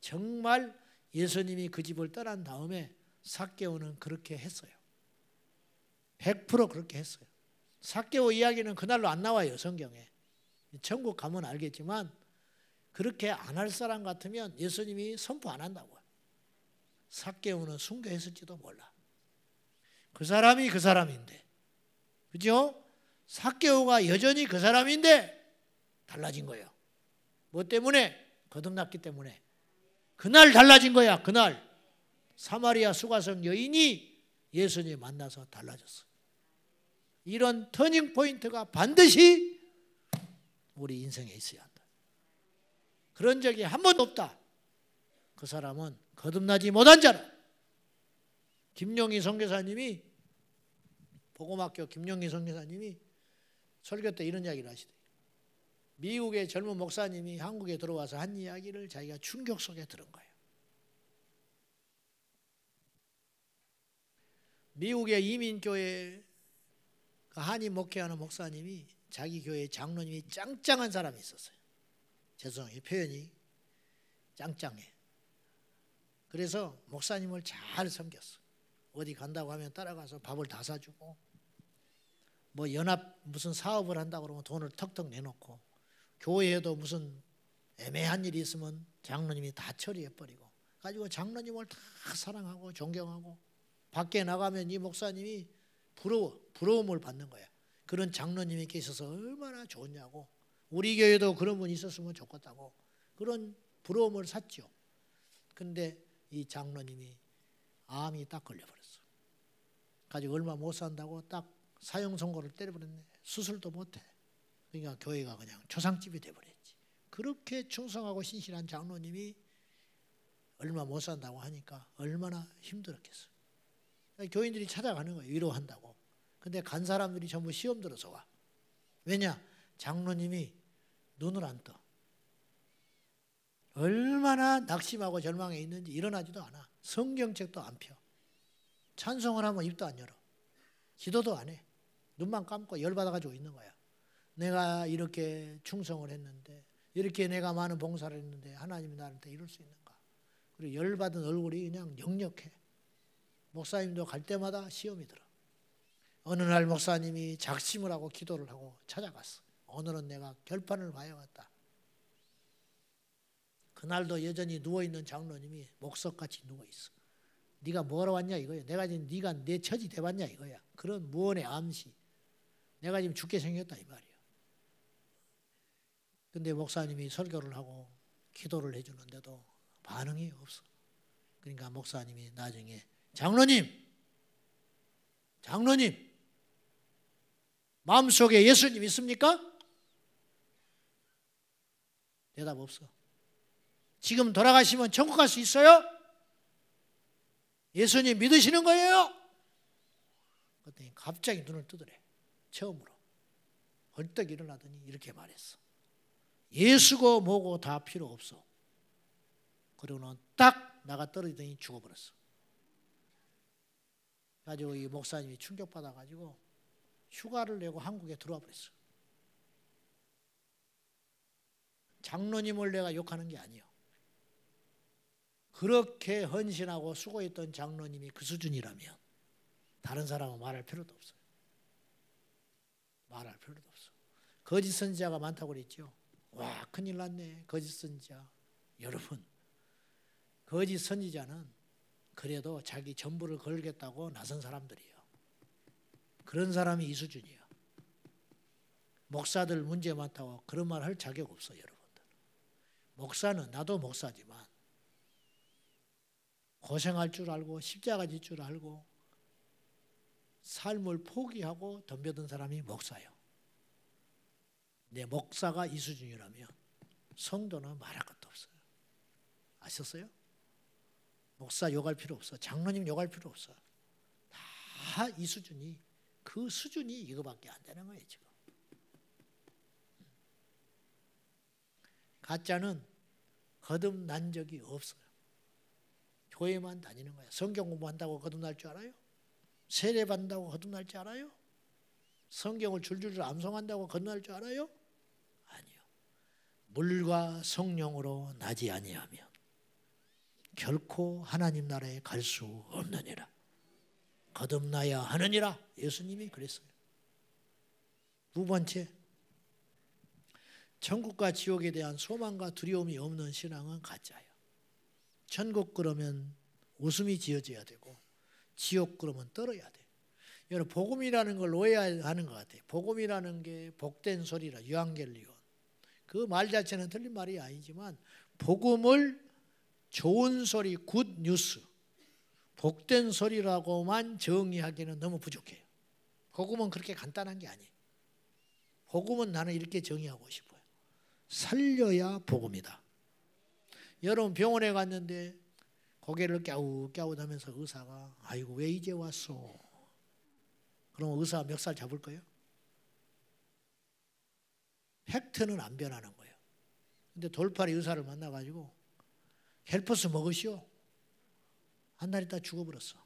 B: 정말 예수님이 그 집을 떠난 다음에 삭개오는 그렇게 했어요. 100% 그렇게 했어요. 삭개오 이야기는 그날로 안 나와요. 성경에. 천국 가면 알겠지만 그렇게 안 할 사람 같으면 예수님이 선포 안 한다고요. 삭개오는 순교했을지도 몰라. 그 사람이 그 사람인데. 그죠? 삭개오가 여전히 그 사람인데 달라진 거예요. 뭐 때문에? 거듭났기 때문에. 그날 달라진 거야. 그날. 사마리아 수가성 여인이 예수님 만나서 달라졌어요. 이런 터닝 포인트가 반드시 우리 인생에 있어야 한다. 그런 적이 한 번도 없다. 그 사람은 거듭나지 못한 자라. 김용희 선교사님이 복음학교 김용희 선교사님이 설교 때 이런 이야기를 하시대요. 미국의 젊은 목사님이 한국에 들어와서 한 이야기를 자기가 충격 속에 들은 거예요. 미국의 이민교회 한인 목회하는 목사님이 자기 교회 장로님이 짱짱한 사람이 있었어요. 죄송해요. 표현이 짱짱해. 그래서 목사님을 잘 섬겼어. 어디 간다고 하면 따라가서 밥을 다 사주고 뭐 연합 무슨 사업을 한다고 그러면 돈을 턱턱 내놓고 교회에도 무슨 애매한 일이 있으면 장로님이 다 처리해버리고 가지고 장로님을 다 사랑하고 존경하고 밖에 나가면 이 목사님이 부러움을 받는 거야. 그런 장로님이 계셔서 얼마나 좋냐고. 우리 교회도 그런 분이 있었으면 좋겠다고 그런 부러움을 샀죠. 근데 이 장로님이 암이 딱 걸려버렸어. 가지고 얼마 못 산다고 딱 사형 선고를 때려버렸네. 수술도 못해. 그러니까 교회가 그냥 초상집이 돼버렸지. 그렇게 충성하고 신실한 장로님이 얼마 못 산다고 하니까 얼마나 힘들었겠어. 교인들이 찾아가는 거예요. 위로한다고. 근데 간 사람들이 전부 시험 들어서 와. 왜냐? 장로님이 눈을 안 떠. 얼마나 낙심하고 절망해 있는지 일어나지도 않아. 성경책도 안 펴. 찬송을 하면 입도 안 열어. 기도도 안 해. 눈만 감고 열받아가지고 있는 거야. 내가 이렇게 충성을 했는데 이렇게 내가 많은 봉사를 했는데 하나님이 나한테 이럴 수 있는가. 그리고 열받은 얼굴이 그냥 역력해. 목사님도 갈 때마다 시험이 들어. 어느 날 목사님이 작심을 하고 기도를 하고 찾아갔어. 오늘은 내가 결판을 봐야겠다. 그날도 여전히 누워있는 장로님이 목석같이 누워있어. 네가 뭐하러 왔냐 이거야. 내가 지금 네가 내 처지 돼봤냐 이거야. 그런 무언의 암시. 내가 지금 죽게 생겼다 이 말이야. 근데 목사님이 설교를 하고 기도를 해주는데도 반응이 없어. 그러니까 목사님이 나중에 장로님 마음속에 예수님 있습니까? 대답 없어. 지금 돌아가시면 천국 갈 수 있어요? 예수님 믿으시는 거예요? 그랬더니 갑자기 눈을 뜨더래. 처음으로 벌떡 일어나더니 이렇게 말했어. 예수고 뭐고 다 필요 없어. 그러고는 딱 나가 떨어지더니 죽어버렸어. 가지고 이 목사님이 충격받아가지고 휴가를 내고 한국에 들어와 버렸어. 장로님을 내가 욕하는 게 아니에요. 그렇게 헌신하고 수고했던 장로님이 그 수준이라면 다른 사람은 말할 필요도 없어요. 말할 필요도 없어. 거짓 선지자가 많다고 그랬죠. 와, 큰일 났네. 거짓 선지자. 여러분, 거짓 선지자는 그래도 자기 전부를 걸겠다고 나선 사람들이에요. 그런 사람이 이 수준이에요. 목사들 문제 많다고 그런 말 할 자격 없어요, 여러분들. 목사는 나도 목사지만 고생할 줄 알고 십자가 질 줄 알고 삶을 포기하고 덤벼든 사람이 목사예요. 내 목사가 이 수준이라면 성도는 말할 것도 없어요. 아셨어요? 목사 욕할 필요 없어. 장로님 욕할 필요 없어. 다 이 수준이 그 수준이 이거밖에 안 되는 거예요 지금. 가짜는 거듭난 적이 없어요. 교회만 다니는 거야. 성경 공부한다고 거듭날 줄 알아요? 세례 받는다고 거듭날 줄 알아요? 성경을 줄줄 암송한다고 거듭날 줄 알아요? 아니요. 물과 성령으로 나지 아니하면 결코 하나님 나라에 갈 수 없느니라. 거듭나야 하느니라. 예수님이 그랬어요. 두 번째, 천국과 지옥에 대한 소망과 두려움이 없는 신앙은 가짜예요. 천국 그러면 웃음이 지어져야 되고 지옥 그러면 떨어야 돼. 여러분 복음이라는 걸 오해하는 것 같아요. 복음이라는 게 복된 소리라 유앙겔리온. 그 말 자체는 틀린 말이 아니지만 복음을 좋은 소리, 굿 뉴스, 복된 소리라고만 정의하기는 너무 부족해요. 복음은 그렇게 간단한 게 아니에요. 복음은 나는 이렇게 정의하고 싶어요. 살려야 복음이다. 여러분 병원에 갔는데 고개를 갸웃갸웃하면서 의사가 아이고 왜 이제 왔어? 그럼 의사가 멱살 잡을 거예요? 팩트는 안 변하는 거예요. 근데 돌팔이 의사를 만나가지고 헬퍼스 먹으시오. 한 달 있다 죽어버렸어.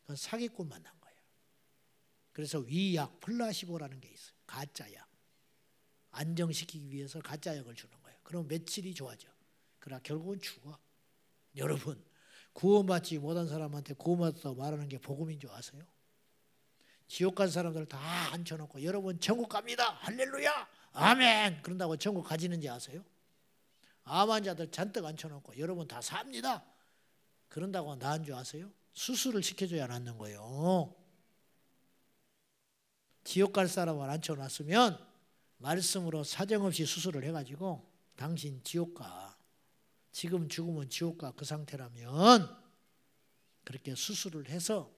B: 그건 사기꾼 만난 거예요. 그래서 위약, 플라시보라는 게 있어요. 가짜약. 안정시키기 위해서 가짜약을 주는 거예요. 그럼 며칠이 좋아져. 그러나 결국은 죽어. 여러분, 구원받지 못한 사람한테 구원받았다고 말하는 게 복음인 줄 아세요? 지옥 간 사람들 다 앉혀놓고 여러분 천국 갑니다. 할렐루야. 아멘. 그런다고 천국 가지는지 아세요? 암 환자들 잔뜩 앉혀놓고 여러분 다 삽니다. 그런다고 나은 줄 아세요? 수술을 시켜줘야 낫는 거예요. 지옥 갈 사람을 앉혀놨으면 말씀으로 사정없이 수술을 해가지고 당신 지옥 가. 지금 죽으면 지옥 가. 그 상태라면 그렇게 수술을 해서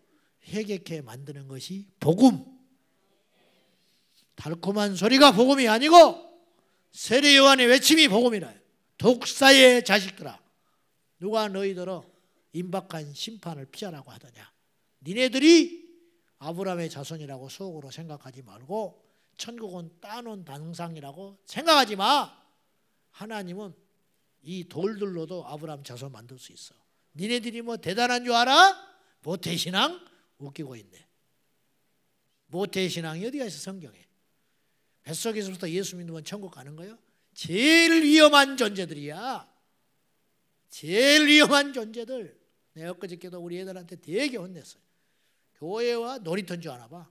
B: 회개케 만드는 것이 복음. 달콤한 소리가 복음이 아니고 세례 요한의 외침이 복음이라. 독사의 자식들아, 누가 너희들어 임박한 심판을 피하라고 하더냐. 니네들이 아브라함의 자손이라고 속으로 생각하지 말고 천국은 따놓은 당상이라고 생각하지 마. 하나님은 이 돌들로도 아브라함 자손 만들 수 있어. 니네들이 뭐 대단한 줄 알아? 모태신앙? 웃기고 있네. 모태신앙이 어디가 있어 성경에? 뱃속에서부터 예수 믿으면 천국 가는 거예요? 제일 위험한 존재들이야. 제일 위험한 존재들. 내가 엊그저께도 우리 애들한테 되게 혼냈어요. 교회와 놀이터인 줄 아나 봐.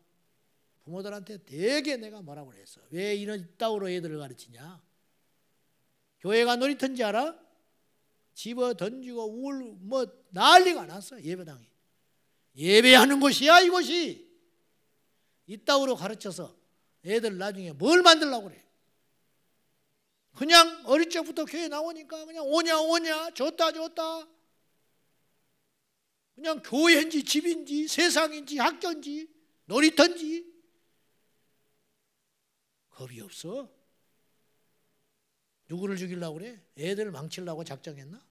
B: 부모들한테 되게 내가 뭐라고 그랬어. 왜 이런 이따구로 애들을 가르치냐. 교회가 놀이터인지 알아? 집어 던지고 뭐 난리가 났어. 예배당이. 예배하는 곳이야 이곳이. 이따구로 가르쳐서 애들 나중에 뭘 만들려고 그래. 그냥 어릴 적부터 교회 나오니까 그냥 오냐 좋다 그냥 교회인지 집인지 세상인지 학교인지 놀이터인지 겁이 없어. 누구를 죽이려고 그래? 애들 망치려고 작정했나?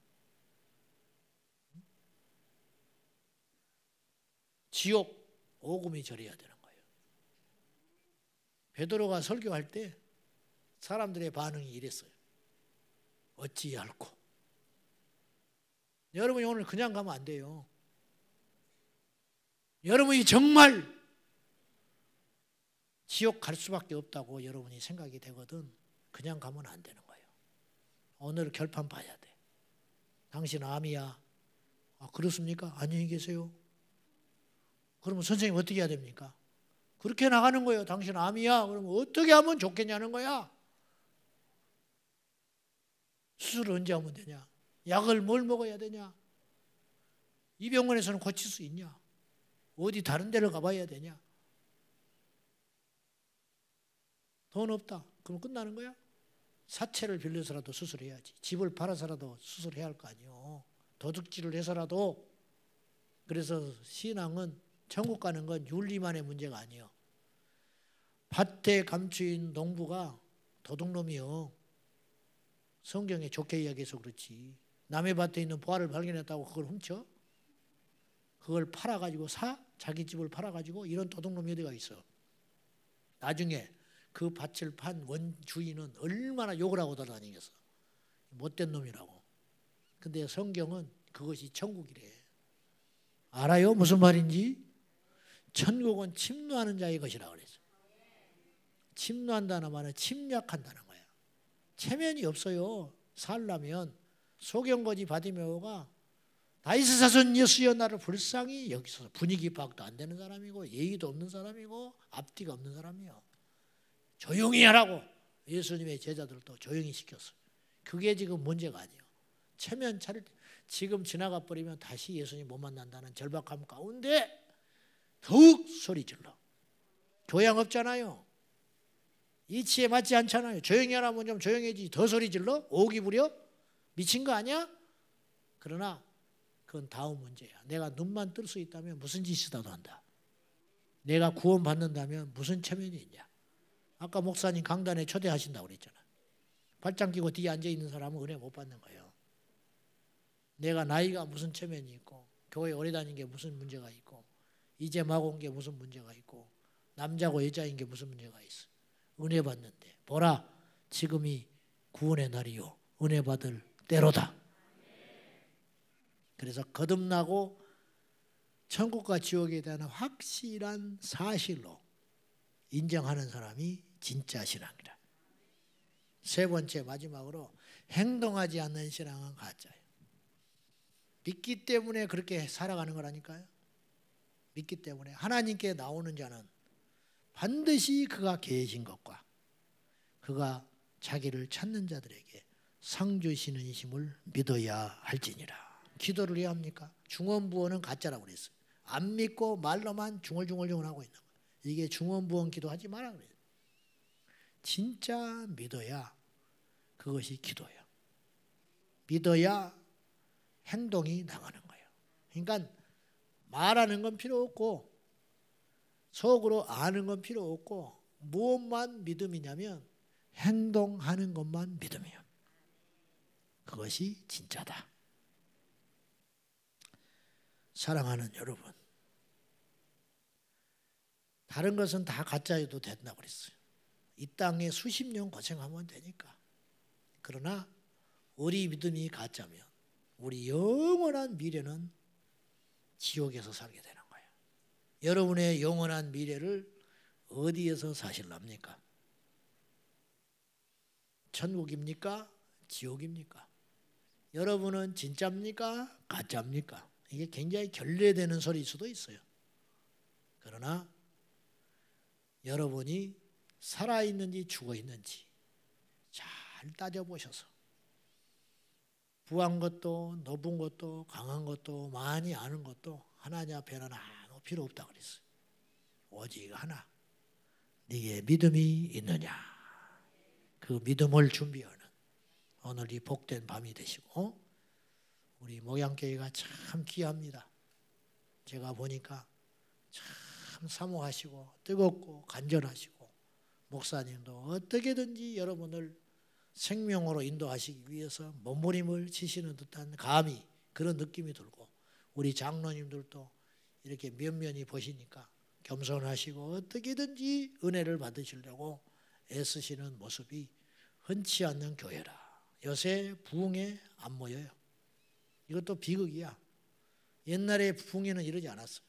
B: 지옥 오금이 절해야 되는 거예요. 베드로가 설교할 때 사람들의 반응이 이랬어요. 어찌할꼬. 여러분이 오늘 그냥 가면 안 돼요. 여러분이 정말 지옥 갈 수밖에 없다고 여러분이 생각이 되거든 그냥 가면 안 되는 거예요. 오늘 결판 봐야 돼. 당신 암이야. 아, 그렇습니까? 안녕히 계세요. 그러면 선생님 어떻게 해야 됩니까? 그렇게 나가는 거예요. 당신 암이야. 그러면 어떻게 하면 좋겠냐는 거야. 수술을 언제 하면 되냐? 약을 뭘 먹어야 되냐? 이 병원에서는 고칠 수 있냐? 어디 다른 데를 가봐야 되냐? 돈 없다. 그럼 끝나는 거야? 사채를 빌려서라도 수술해야지. 집을 팔아서라도 수술해야 할 거 아니에요. 도둑질을 해서라도. 그래서 신앙은 천국 가는 건 윤리만의 문제가 아니에요. 밭에 감추인 농부가 도둑놈이요. 성경에 좋게 이야기해서 그렇지. 남의 밭에 있는 보화를 발견했다고 그걸 훔쳐? 그걸 팔아가지고 사? 자기 집을 팔아가지고 이런 도둑놈이 어디가 있어. 나중에 그 밭을 판 원주인은 얼마나 욕을 하고 돌아다니겠어. 못된 놈이라고. 근데 성경은 그것이 천국이래. 알아요? 무슨 말인지? 천국은 침노하는 자의 것이라고 그랬어. 침노한다는 말은 침략한다는 거야. 체면이 없어요. 살려면 소경거지 바디메오가 다윗의 자손 예수여 나를 불쌍히 여기서 분위기 파악도 안 되는 사람이고 예의도 없는 사람이고 앞뒤가 없는 사람이요. 조용히 하라고 예수님의 제자들도 조용히 시켰어요. 그게 지금 문제가 아니에요. 체면 차릴 때 지금 지나가 버리면 다시 예수님 못 만난다는 절박함 가운데 더욱 소리 질러. 교양 없잖아요. 이치에 맞지 않잖아요. 조용히 하라면 좀 조용해지. 더 소리 질러? 오기 부려? 미친 거 아니야? 그러나 그건 다음 문제야. 내가 눈만 뜰 수 있다면 무슨 짓이라도 한다. 내가 구원받는다면 무슨 체면이 있냐. 아까 목사님 강단에 초대하신다고 그랬잖아. 발장 끼고 뒤에 앉아있는 사람은 은혜 못 받는 거예요. 내가 나이가 무슨 체면이 있고 교회 오래 다닌 게 무슨 문제가 있고 이제 막 온 게 무슨 문제가 있고 남자고 여자인 게 무슨 문제가 있어. 은혜 받는데 보라 지금이 구원의 날이요 은혜 받을 때로다. 그래서 거듭나고 천국과 지옥에 대한 확실한 사실로 인정하는 사람이 진짜 신앙이다. 세 번째 마지막으로 행동하지 않는 신앙은 가짜예요. 믿기 때문에 그렇게 살아가는 거라니까요. 믿기 때문에 하나님께 나오는 자는 반드시 그가 계신 것과 그가 자기를 찾는 자들에게 상 주시는 심을 믿어야 할지니라. 기도를 해야 합니까? 중언부언은 가짜라고 그랬어요. 안 믿고 말로만 중얼중얼하고 있는 거예요. 이게 중언부언 기도하지 마라 그래요. 진짜 믿어야 그것이 기도예요. 믿어야 행동이 나가는 거예요. 그러니까 말하는 건 필요 없고 속으로 아는 건 필요 없고 무엇만 믿음이냐면 행동하는 것만 믿음이에요. 그것이 진짜다. 사랑하는 여러분, 다른 것은 다 가짜여도 된다고 그랬어요. 이 땅에 수십 년 고생하면 되니까. 그러나 우리 믿음이 가짜면 우리 영원한 미래는 지옥에서 살게 되는 거예요. 여러분의 영원한 미래를 어디에서 사실랍니까? 천국입니까? 지옥입니까? 여러분은 진짜입니까? 가짜입니까? 이게 굉장히 결례되는 소리일 수도 있어요. 그러나 여러분이 살아있는지 죽어있는지 잘 따져보셔서 부한 것도 높은 것도 강한 것도 많이 아는 것도 하나님 앞에는 아무 필요 없다 그랬어요. 오직 하나, 네게 믿음이 있느냐. 그 믿음을 준비하는 오늘 이 복된 밤이 되시고 우리 목양교회가 참 귀합니다. 제가 보니까 참 사모하시고 뜨겁고 간절하시고 목사님도 어떻게든지 여러분을 생명으로 인도하시기 위해서 몸부림을 치시는 듯한 감이 그런 느낌이 들고 우리 장로님들도 이렇게 면면히 보시니까 겸손하시고 어떻게든지 은혜를 받으시려고 애쓰시는 모습이 흔치 않는 교회라. 요새 부흥에 안 모여요. 이것도 비극이야. 옛날에 부흥에는 이러지 않았어요.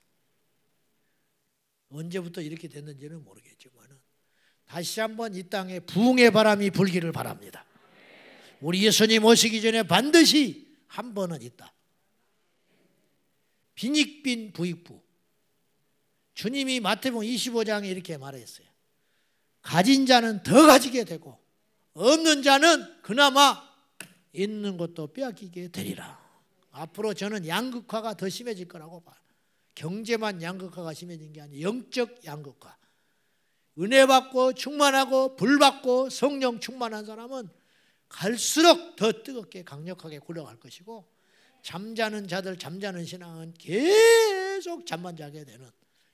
B: 언제부터 이렇게 됐는지는 모르겠지만 다시 한번 이 땅에 부흥의 바람이 불기를 바랍니다. 우리 예수님 오시기 전에 반드시 한 번은 있다. 빈익빈 부익부. 주님이 마태복음 25장에 이렇게 말했어요. 가진 자는 더 가지게 되고 없는 자는 그나마 있는 것도 빼앗기게 되리라. 앞으로 저는 양극화가 더 심해질 거라고 봐요. 경제만 양극화가 심해진 게 아니라 영적 양극화. 은혜 받고 충만하고 불 받고 성령 충만한 사람은 갈수록 더 뜨겁게 강력하게 굴러갈 것이고 잠자는 자들 잠자는 신앙은 계속 잠만 자게 되는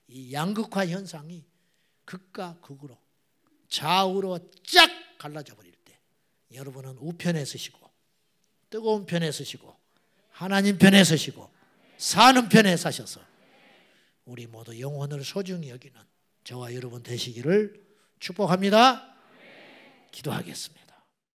B: 이 양극화 현상이 극과 극으로 좌우로 쫙 갈라져 버릴 때 여러분은 우편에 서시고 뜨거운 편에 서시고 하나님 편에 서시고 사는 편에 사셔서 우리 모두 영혼을 소중히 여기는 저와 여러분 되시기를 축복합니다. 기도하겠습니다.